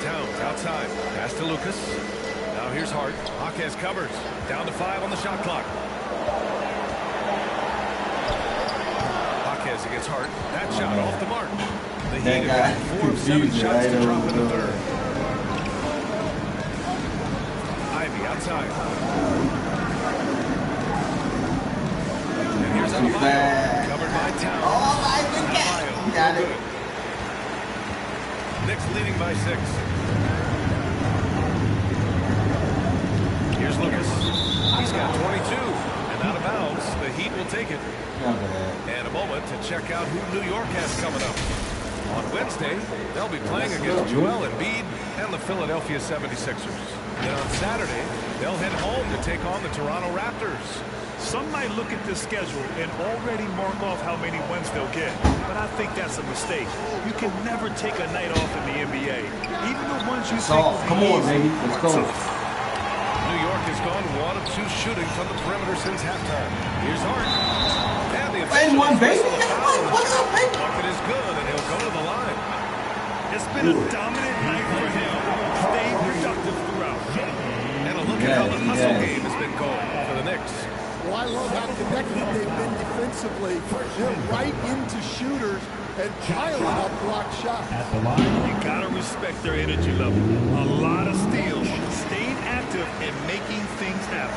Towns outside. Pass to Lucas. Now here's Hart. Jaquez covers. Down to 5 on the shot clock. Jaquez against Hart. That shot off the mark. The Heat have got 4 of 7 shots to drop in the third. Ivy outside. And here's Adebayo. Covered by Towns. Oh, my God. Got it. Knicks leading by 6. Here's Lucas. He's got 22. And out of bounds, the Heat will take it. And a moment to check out who New York has coming up. On Wednesday, they'll be playing against Joel Embiid and the Philadelphia 76ers. Then on Saturday, they'll head home to take on the Toronto Raptors. Some might look at this schedule and already mark off how many wins they'll get, but I think that's a mistake. You can never take a night off in the NBA. Even the ones you think will be Come on, baby. easy Let's are go. tough. New York has gone 1 of 2 shooting from the perimeter since halftime. Here's Hart. And the official one, baby. whistle a foul on the What's shot. up, baby? Bucket is good, and he'll go to the line. It's been a dominant night for him. Stayed productive throughout. And a look at how the hustle game has been going for the Knicks. Well, I love how connected they've been defensively. They're right into shooters and piling up block shots. At the line, You gotta respect their energy level. A lot of steals, staying active and making things happen.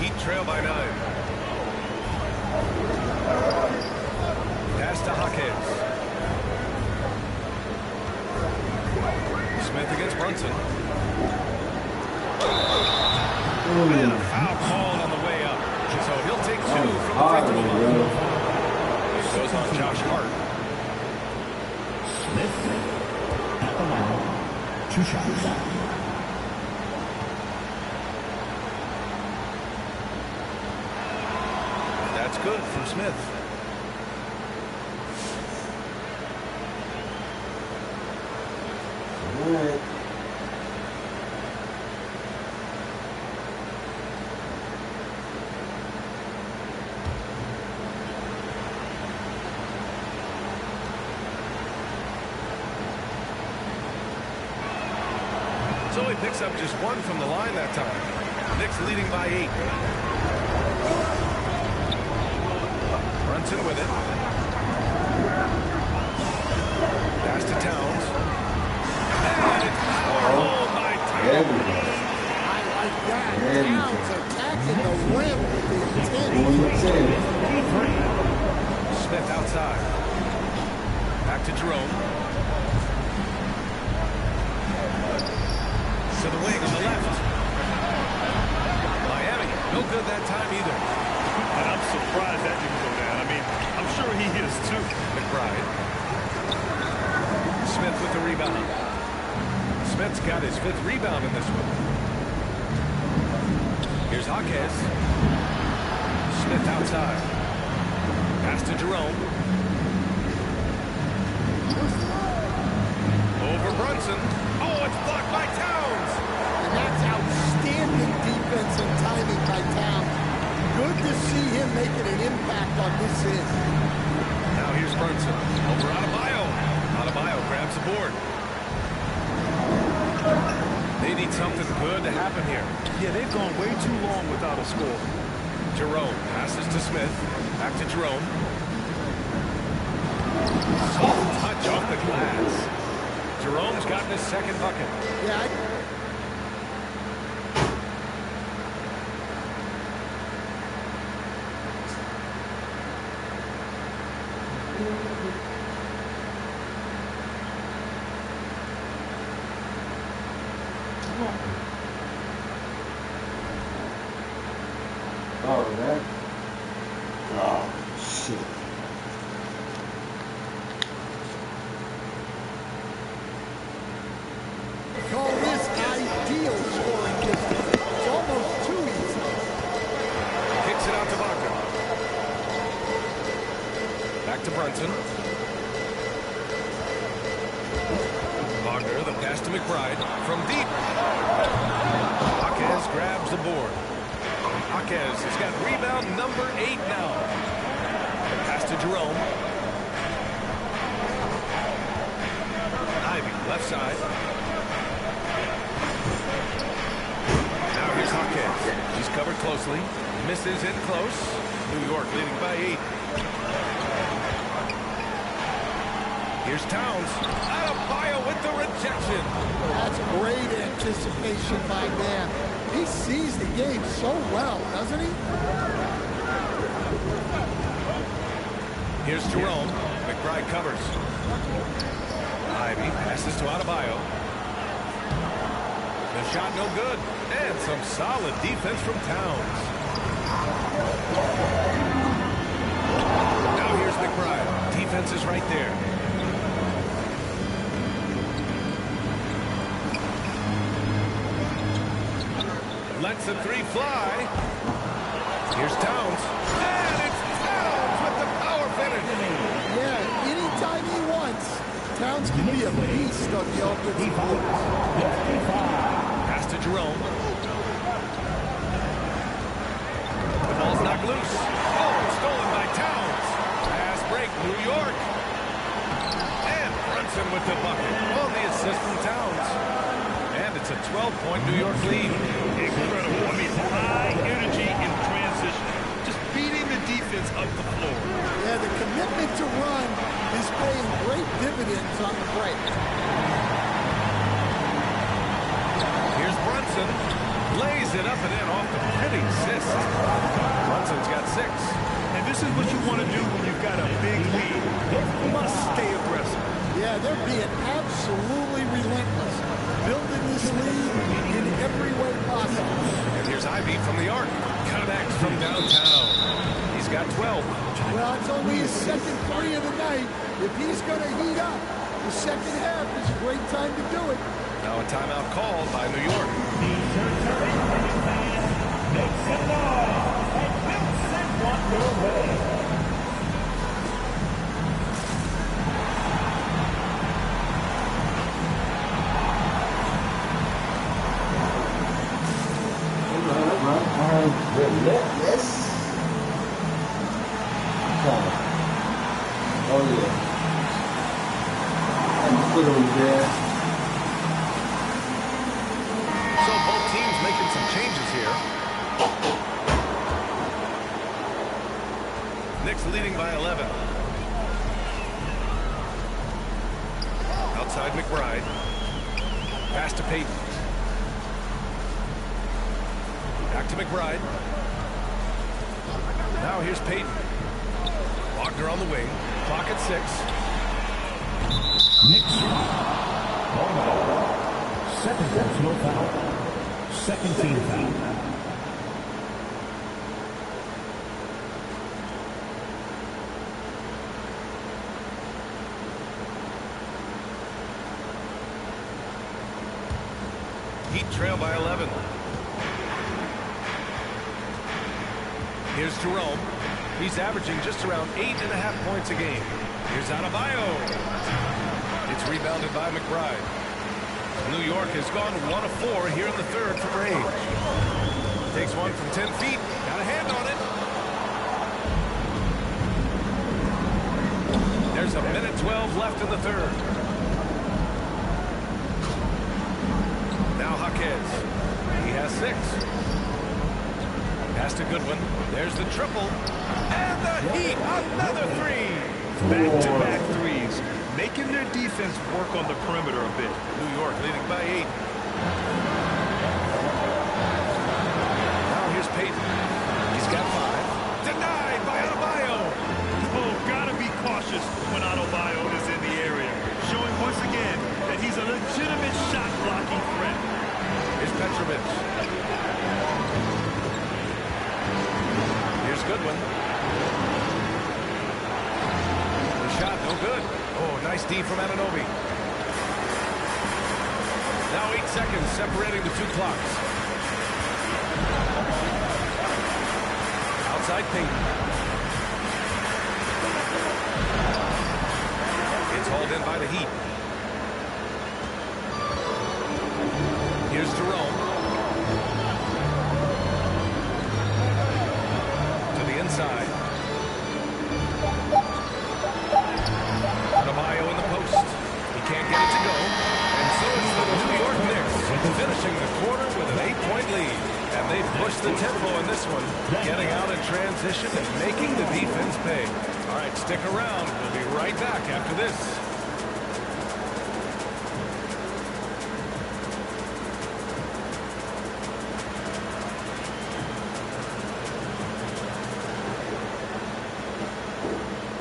Heat trail by 9. Pass to Jaquez. Smith against Brunson. And a foul called on the way up. So he'll take 2 from the free throw line. It goes on Josh Hart. Smith at the line. 2 shots. That's good from Smith. All right. So he picks up just 1 from the line that time. Knicks leading by 8. Brunson with it. Pass to Towns. And it's pulled by There Towns. we go. I like that. There we Towns go. attacking the rim with the intent. Going to 10. Smith outside. Back to Jerome. To the wing on the left. No good that time either. And I'm surprised that didn't go down. I mean, I'm sure he is too. McBride. Smith with the rebound. Smith's got his 5th rebound in this one. Here's Jaquez. Smith outside. Pass to Jerome. Over Brunson. Oh, it's blocked by Towns. And that's outstanding defense and timing by Towns. Good to see him making an impact on this end. Now here's Brunson. Over Adebayo. Adebayo grabs the board. They need something good to happen here. Yeah, they've gone way too long without a score. Jerome passes to Smith. Back to Jerome. Soft touch off the glass. Jerome's gotten his 2nd bucket. Yeah, Oh, that? Oh, shit. call this ideal scoring distance. It's almost too easy. Kicks it out to Wagner. Back to Brunson. Wagner, the pass to McBride from deep. Jaquez grabs the board. Jaquez has got rebound number 8 now. Pass to Jerome. Ivy, left side. Now here's Jaquez. He's covered closely. Misses in close. New York leading by 8. Here's Towns. Adebayo with the rejection. That's great anticipation by Dan. He sees the game so well, doesn't he? Here's Jerome. McBride covers. Ivy passes to Adebayo. The shot no good. And some solid defense from Towns. Now here's McBride. Defense is right there. Lets the 3 fly. Here's Towns. And it's Towns with the power finish. Yeah, anytime he wants, Towns can be a beast on the offensive boards. Pass to Jerome. The ball's knocked loose. Oh, stolen by Towns. Pass break, New York. And Brunson with the bucket. On the assist from Towns. And it's a 12-point New York lead. Incredible. I mean, high energy in transition. Just beating the defense up the floor. Yeah, the commitment to run is paying great dividends on the break. Here's Brunson. Lays it up and in off the pretty assist. Brunson's got 6. And this is what you want to do when you've got a big lead. You must stay aggressive. Yeah, they're being absolutely relentless, building this lead in every way possible. And here's Ivy from the arc. Connects from downtown. He's got 12. Well, it's only his 2nd 3 of the night. If he's going to heat up, the 2nd half is a great time to do it. Now a timeout called by New York. Makes it long and will send one their way. Relentless. Oh, yeah. And the foot over there. So both teams making some changes here. Knicks leading by 11. Outside McBride. Pass to Payton. Back to McBride. Now here's Payton. Wagner on the wing. Clock at 6. Knicks. Second personal foul. Second team foul. Heat trail by 11. Here's Jerome. He's averaging just around 8.5 points a game. Here's Adebayo. It's rebounded by McBride. New York has gone 1 of 4 here in the third from range. Takes one from 10 feet. Got a hand on it. There's a minute 12 left in the third. Now Jaquez. He has 6. Pass to Goodwin. There's the triple. And the Heat, another 3. Back-to-back threes, making their defense work on the perimeter a bit. New York leading by 8. Now here's Payton. He's got 5. Denied by Adebayo. Oh, gotta be cautious when Adebayo is in the area. Showing once again that he's a legitimate shot-blocking threat. Here's Petrovic. Here's Goodwin. The shot, no good. Oh, nice D from Anunoby. Now 8 seconds separating the 2 clocks. Outside Payton. It's hauled in by the Heat. Here's Jerome. To the inside. Adebayo in the post. He can't get it to go. And so it's the New York Knicks finishing the quarter with an 8-point lead. And they've pushed the tempo in this one, getting out in transition and making the defense pay. All right, stick around. We'll be right back after this.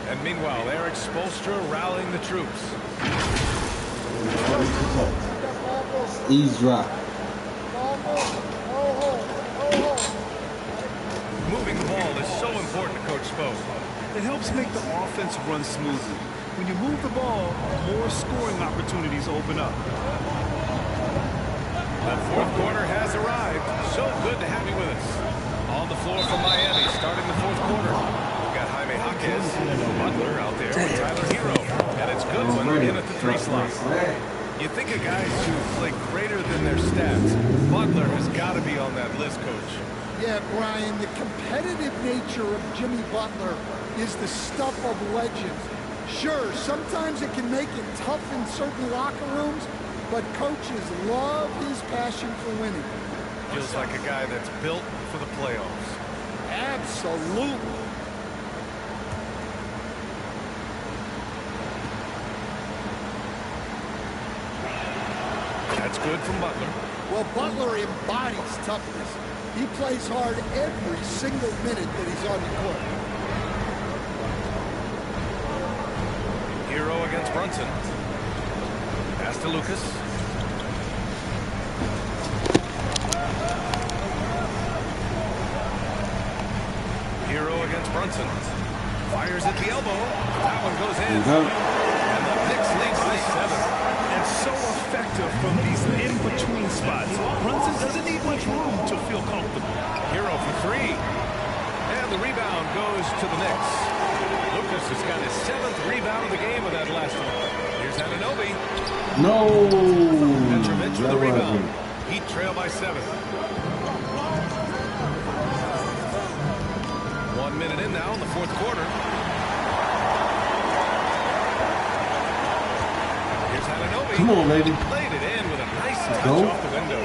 And meanwhile, Eric Spoelstra rallying the troops. Eavesdrop. Moving the ball is so important to Coach Spo. It helps make the offense run smoothly. When you move the ball, more scoring opportunities open up. The fourth quarter has arrived. So good to have you with us. On the floor from Miami, starting the fourth quarter. We've got Jaime Jaquez, Butler out there with Tyler Hero. And it's Goodwin in at the 3 slot. You think of guys who play greater than their stats. Butler has got to be on that list, Coach. Yeah, Brian, the competitive nature of Jimmy Butler is the stuff of legends. Sure, sometimes it can make it tough in certain locker rooms, but coaches love his passion for winning. Feels like a guy that's built for the playoffs. Absolutely. That's good from Butler. Well, Butler embodies toughness. He plays hard every single minute that he's on the court. Hero against Brunson. Pass to Lucas. Hero against Brunson. Fires at the elbow. That one goes in. And the Knicks lead by 7. And so effective from these in-between spots. Brunson doesn't need much room to feel comfortable. Hero for 3. And the rebound goes to the Knicks. Lucas has got his 7th rebound of the game with that last one. Here's Anunoby. No. Petrovic with the rebound. Heat trail by 7. 1 minute in now in the fourth quarter. Here's Anunoby. Come on, baby. Played it in with a nice touch Go. off the window.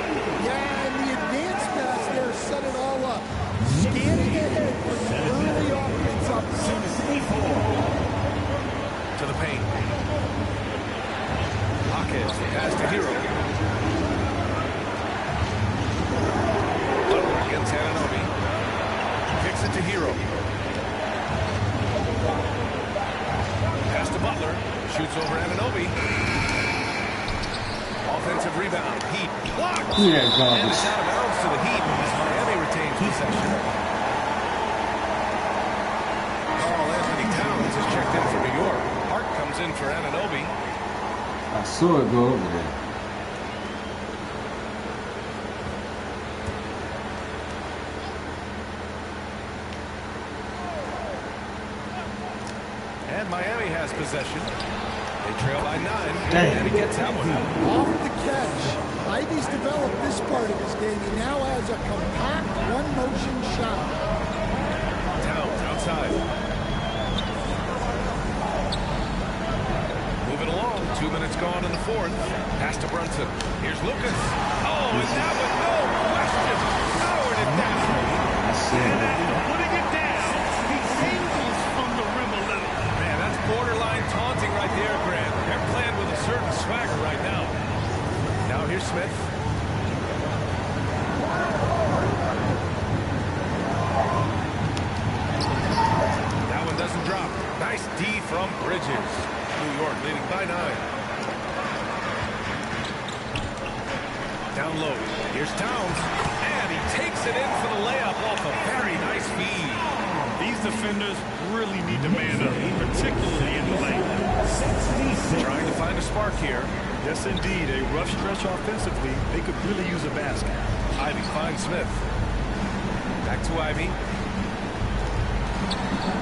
Yeah, and the advance pass there set it all up. Scanning ahead for the early offense opportunity. To the paint. Jaquez, the pass to Hero. Butler against Anunoby. Kicks it to Hero. Pass to Butler. Shoots over Anunoby. Offensive rebound. Heat blocked. Yeah, And garbage. it's out of bounds to the Heat as Miami retains possession. Karl Anthony Towns is checked in for New York. Hart comes in for Anunoby. I saw it go over there. And Miami has possession. They trail by 9, and he gets that one out. Off the catch. Ivy's developed this part of his game. He now has a compact one-motion shot. Towns outside. Moving along. 2 minutes gone in the fourth. Pass to Brunson. Here's Lucas. Oh, and that with no question powered it down. Putting it down. He angles from the rim a little. Man, that's borderline taunting right there, Grant. They're playing with a certain swagger right now. Now here's Smith. That one doesn't drop. Nice D from Bridges. New York leading by 9. Down low. Here's Towns. And he takes it in for the layup off a very nice feed. These defenders really need to man up, particularly in the lane. Trying to find a spark here. Yes, indeed. A rough stretch offensively. They could really use a basket. Ivy finds Smith. Back to Ivy.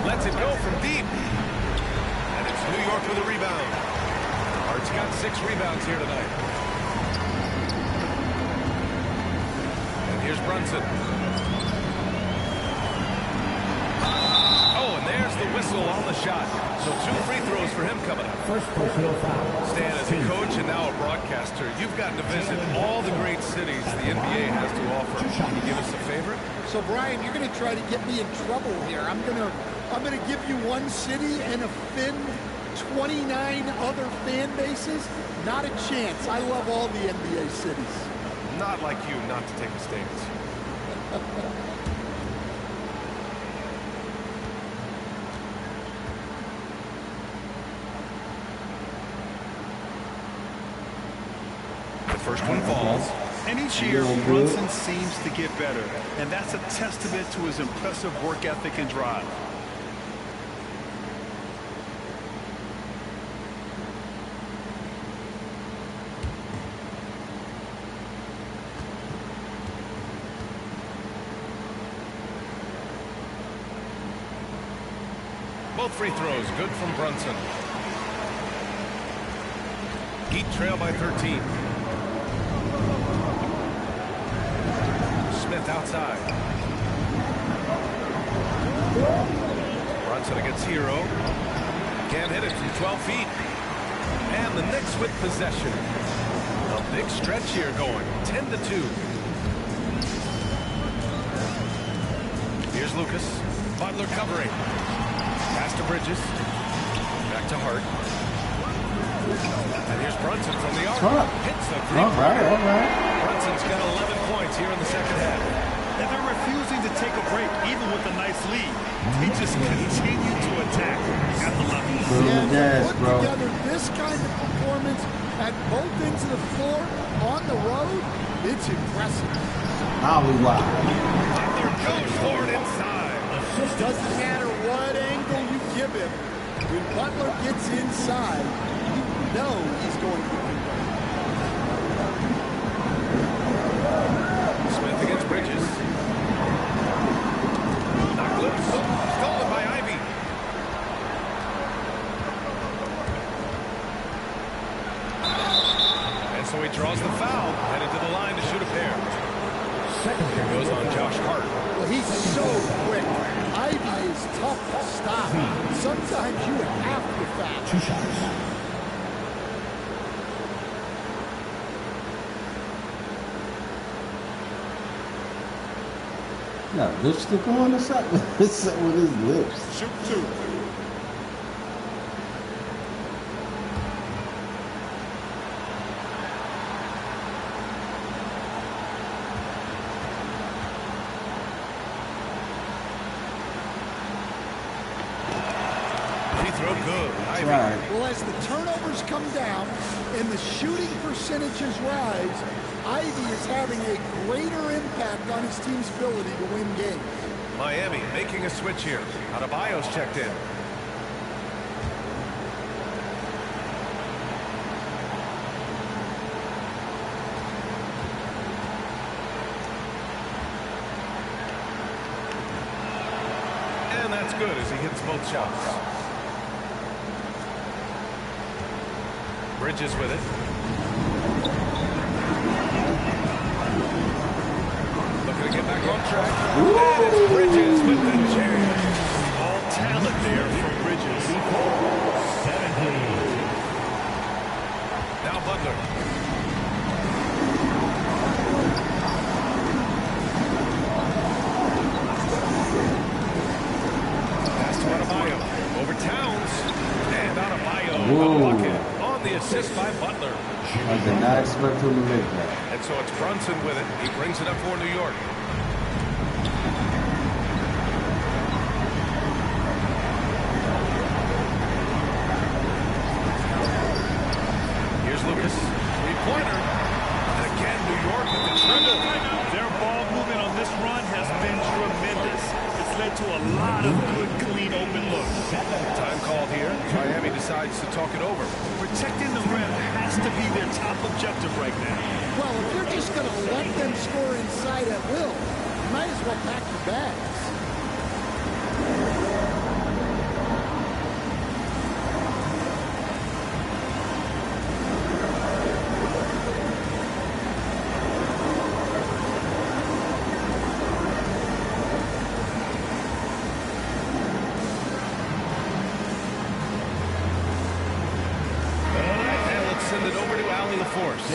Lets it go from deep. And it's New York with a rebound. Hart's got 6 rebounds here tonight. And here's Brunson. Oh, and there's the whistle on the shot. So 2 free throws for him coming up. First personal foul. Stan, as a coach and now a broadcaster, you've gotten to visit all the great cities the NBA has to offer. Can you give us a favorite? So, Brian, you're going to try to get me in trouble here. I'm going to give you one city and offend 29 other fan bases. Not a chance. I love all the NBA cities. Not like you not to take a stance. The first one falls. And each year, Brunson seems to get better. And that's a testament to his impressive work ethic and drive. Both free throws good from Brunson. Heat trail by 13. Smith outside. Brunson against Hero. Can't hit it from 12 feet. And the Knicks with possession. A big stretch here going. 10-2. Here's Lucas. Butler covering. Pass to Bridges. Back to Hart. And here's Brunson from the arc. Hits the three. All right. Brunson's got 11 points here in the second half. And they're refusing to take a break, even with a nice lead. They just continue to attack at the level. Put together this kind of performance at both ends of the floor on the road, it's impressive. Butler goes for it inside. Doesn't matter what angle you give him. When Butler gets inside, you know he's going to be right. Smith against Bridges. Knocked loose. Stolen by Ivy. And so he draws the foul. Headed to the line to shoot a pair. Here goes on Josh Hart. Well, he's so quick. Ivy is tough to stop. Sometimes you have to foul. 2 shots. Got lipstick on or something? Something with his lips. Shoot 2. Right. Well, as the turnovers come down and the shooting percentages rise, Ivy is having a greater impact on his team's ability to win games. Miami making a switch here. Adebayo's checked in. And that's good as he hits both shots. Bridges with it. Looking to get back on track. And it's Bridges with the jam. All talent there from Bridges. 17. Now Butler. Pass to Adebayo. Over Towns. And Adebayo the bucket on the assist by Butler. I did not expect him to make that. And so it's Brunson with it. He brings it up for New York. Here's Lucas. Three-pointer. And again, New York with the triple. Their ball movement on this run has been tremendous. It's led to a lot of good, clean, open looks. Time called here. Miami decides to talk it over. Protecting the rim has to be their top objective right now. Well, if you're just going to let them score inside at will, you might as well pack your bags. Send it over to Allie LaForce.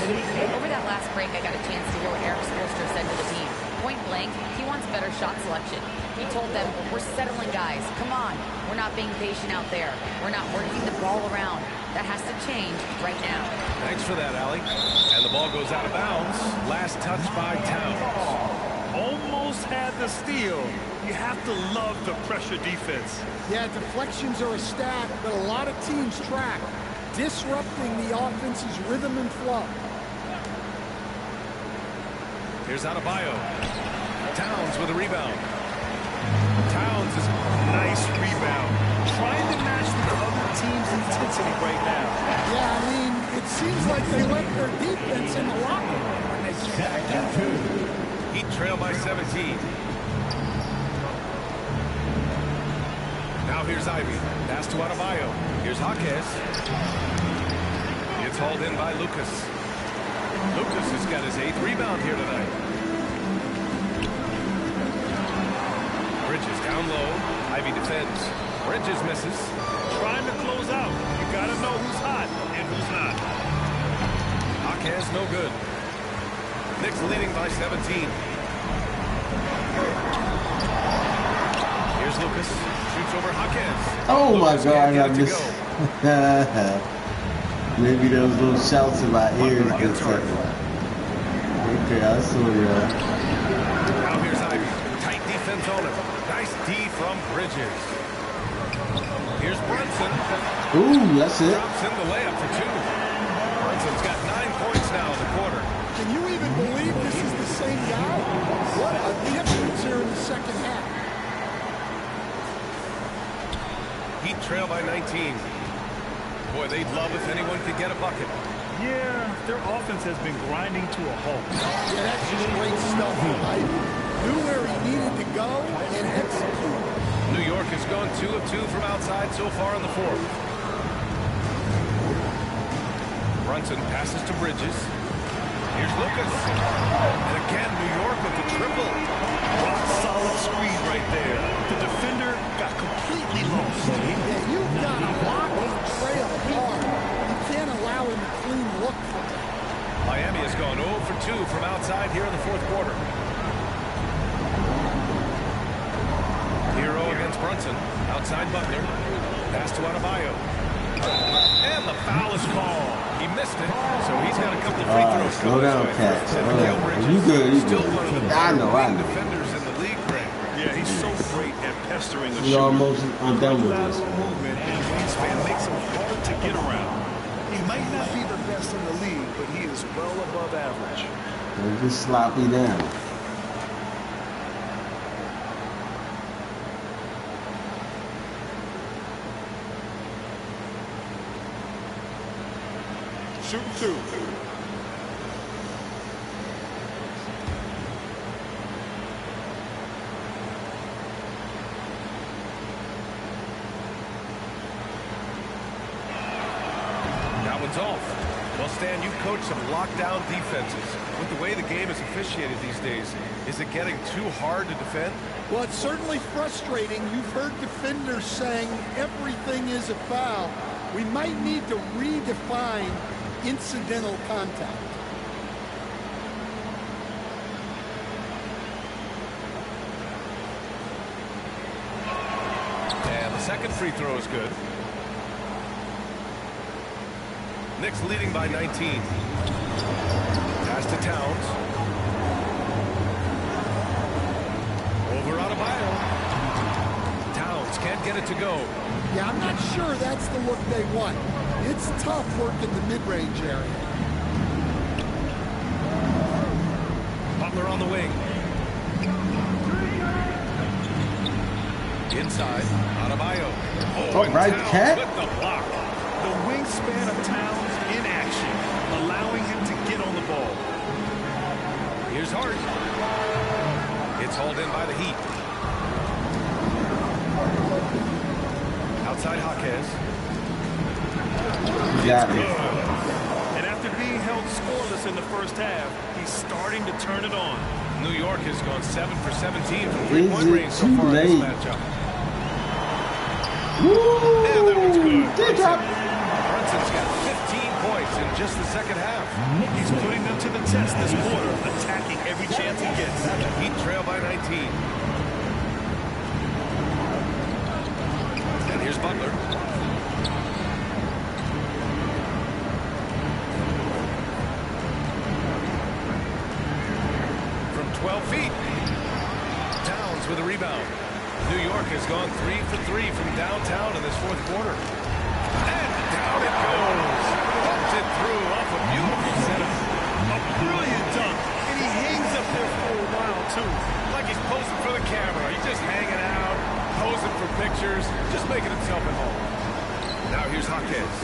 Over that last break, I got a chance to hear what Eric Spoelstra said to the team. Point blank, he wants better shot selection. He told them, we're settling guys. Come on. We're not being patient out there. We're not working the ball around. That has to change right now. Thanks for that, Allie. And the ball goes out of bounds. Last touch by Towns. Almost had the steal. You have to love the pressure defense. Yeah, deflections are a stat that a lot of teams track, disrupting the offense's rhythm and flow. Here's Adebayo. Towns with a rebound. Towns is Nice rebound. Trying to match the other team's intensity right now. Yeah, I mean, it seems like they left their defense in the locker room when they came back out. Heat trail by 17. Now here's Ivy. Pass to Adebayo. Here's Jaquez. It's hauled in by Lucas. Lucas has got his 8th rebound here tonight. Bridges down low. Ivy defends. Bridges misses. Trying to close out. You got to know who's hot and who's not. Jaquez no good. Knicks leading by 17. Here's Lucas. Shoots over Jaquez. Oh my Lucas God, can't get I it to missed. go. Maybe those little shouts in my ears. Butler gets hurt. Okay, I saw ya. Now here's Ivy. Tight defense on him. Nice D from Bridges. Here's Brunson. Ooh, that's it. Drops in the layup for 2. Brunson's got 9 points now in the quarter. Can you even believe this is the same guy? What a difference here in the second half. Heat trail by 19. Boy, they'd love if anyone could get a bucket. Yeah, their offense has been grinding to a halt. Yeah, that's just great stuff from Ivy. Knew where he needed to go and executed. New York has gone 2 of 2 from outside so far in the 4th. Brunson passes to Bridges. Here's Lucas. And again, New York with the triple. Rock solid screen right there. The defender got completely lost. Yeah, you've got to lock and trail hard. You can't allow him to clean look for it. Miami has gone 0 for 2 from outside here in the 4th quarter. Hero against Brunson. Outside Butler. Pass to Adebayo. And the foul is called. He missed it, so he's got a couple of free throws. Slow down, Cat. You good, you Still good. one of the I know. defenders in the league, Greg. Yeah, he's so great at pestering the We shooter. almost undone with Lateral this. movement and wingspan makes him hard to get around. He might not be the best in the league, but he is well above average. Don't get sloppy down. Shoot 2. one's off. Well, Stan, you coach some lockdown defenses. With the way the game is officiated these days, is it getting too hard to defend? Well, it's certainly frustrating. You've heard defenders saying everything is a foul. We might need to redefine incidental contact. And the second free throw is good. Knicks leading by 19. Pass to Towns. Over Adebayo. Towns can't get it to go. Yeah, I'm not sure that's the look they want. It's tough working the mid-range area. Butler on the wing. Inside, Adebayo. Oh, and right, Towns Cat. with the block. The wingspan of Towns in action, allowing him to get on the ball. Here's Hart. It's hauled in by the Heat. Outside Jaquez. You got it. And after being held scoreless in the first half, he's starting to turn it on. New York has gone 7 for 17 from Is three-point it range so too far in this late? matchup. Woo! And that one's good. Good job. Brunson's got 15 points in just the second half. He's putting them to the test this quarter, attacking every chance he gets. Heat trail by 19. And here's Butler. From 12 feet. Towns with a rebound. New York has gone 3 for 3 from downtown in this fourth quarter. And down it goes. Pumped it through off a beautiful setup. A brilliant dunk, and he hangs up there for a while, too. Like he's posing for the camera. He's just hanging out, posing for pictures, just making himself at home. Now here's Jaquez.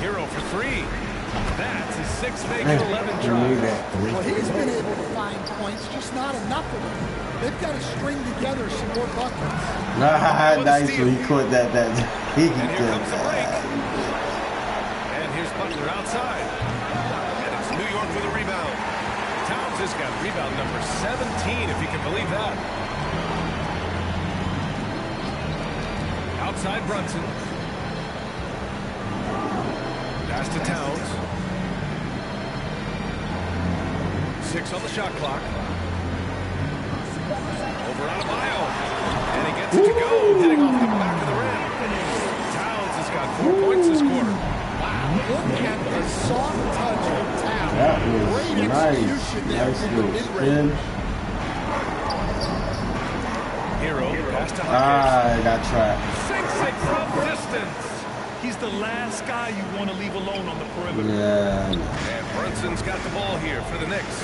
Hero for three. That's his sixth make it 11 tries. Well, he's been able to find points, just not enough of them. They've got to string together some more buckets. Nice when he caught that. He And here caught comes the break. that. And here's Butler outside. And it's New York with a rebound. Towns has got rebound number 17, if you can believe that. Outside Brunson. Pass to Towns. 6 on the shot clock. Over Adebayo. And he gets it to go, hitting off the back of the rim. Towns has got 4 points this quarter. Look at the soft touch of Towns. That was Great nice. execution there Nice from the little mid-range. spin. Hero pass to Jaquez. Ah, I got trapped. Sinks it from distance. He's the last guy you want to leave alone on the perimeter. Yeah. And Brunson's got the ball here for the Knicks.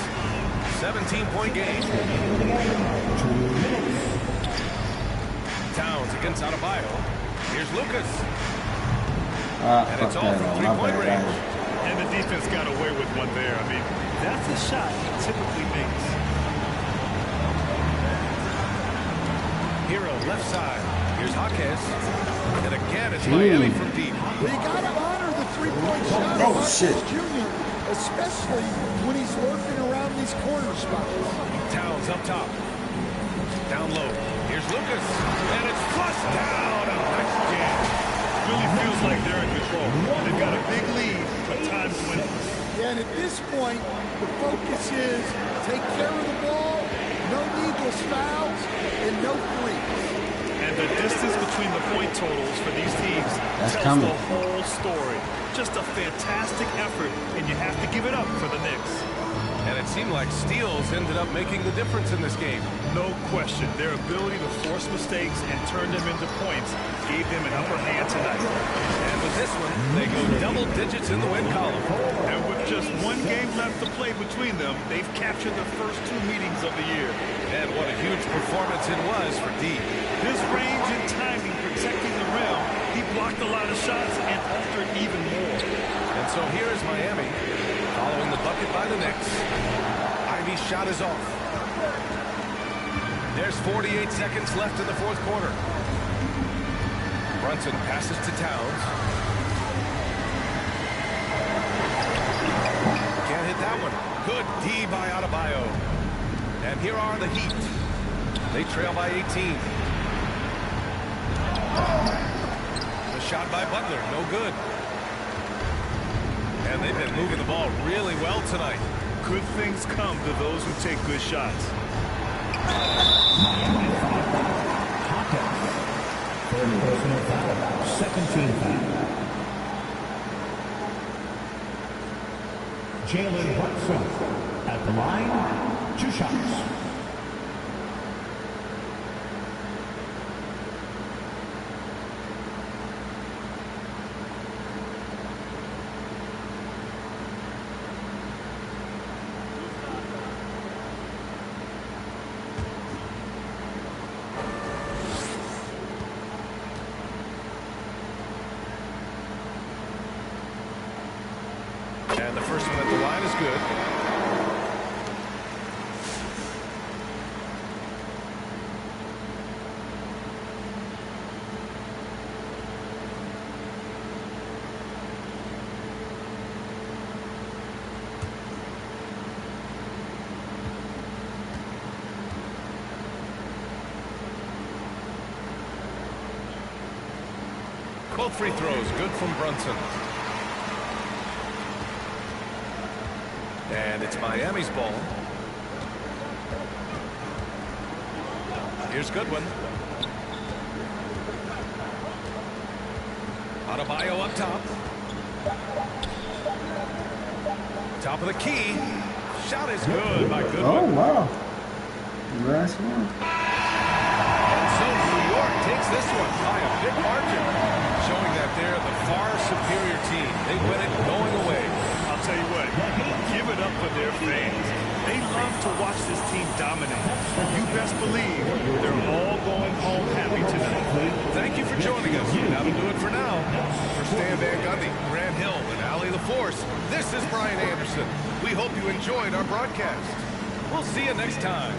17-point game. Towns against Adebayo. Here's Lucas. Ah, And fuck it's all that. from My three-point bad, range. guys. And the defense got away with one there. I mean, that's a shot he typically makes. Hero left side. Here's Jaquez. And again, it's Miami from deep. Well, you got to honor the three-point shot Oh, of shit. Marcus Jr., especially when he's lurking around these corner spots. Towns up top. Down low. Here's Lucas. And it's flushed down. A nice jam. Really feels like they're in control. They've got a big lead, but time's winning. Yeah, and at this point, the focus is take care of the ball, no needless fouls, and no threes. And the distance between the point totals for these teams That's tells coming. the whole story. Just a fantastic effort, and you have to give it up for the Knicks. And it seemed like steals ended up making the difference in this game. No question, their ability to force mistakes and turn them into points gave them an upper hand tonight. And with this one, they go double digits in the win column. And with just one game left to play between them, they've captured the first 2 meetings of the year. And what a huge performance it was for D. His range and timing protecting the rim, he blocked a lot of shots and altered even more. And so here is Miami, following the bucket by the Knicks. Ivy's shot is off. There's 48 seconds left in the fourth quarter. Brunson passes to Towns. Can't hit that one. Good D by Adebayo. And here are the Heat. They trail by 18. The shot by Butler, no good. And they've been moving the ball really well tonight. Good things come to those who take good shots. Third personal foul. Second team foul. Jalen Brunson at the line. 2 shots. And the first one at the line is good. Both free throws good from Brunson. And it's Miami's ball. Here's Goodwin. Adebayo up top. Top of the key. Shot is good by Goodwin. Oh, wow. Last one. And so New York takes this one by a big margin, showing that they're the far superior team. They win it going away. I'll tell you what, give it up for their fans. They love to watch this team dominate. You best believe they're all going home happy tonight. Thank you for joining us. That'll do it for now. For Stan Van Gundy, Grant Hill, and Ali LaForce, this is Brian Anderson. We hope you enjoyed our broadcast. We'll see you next time.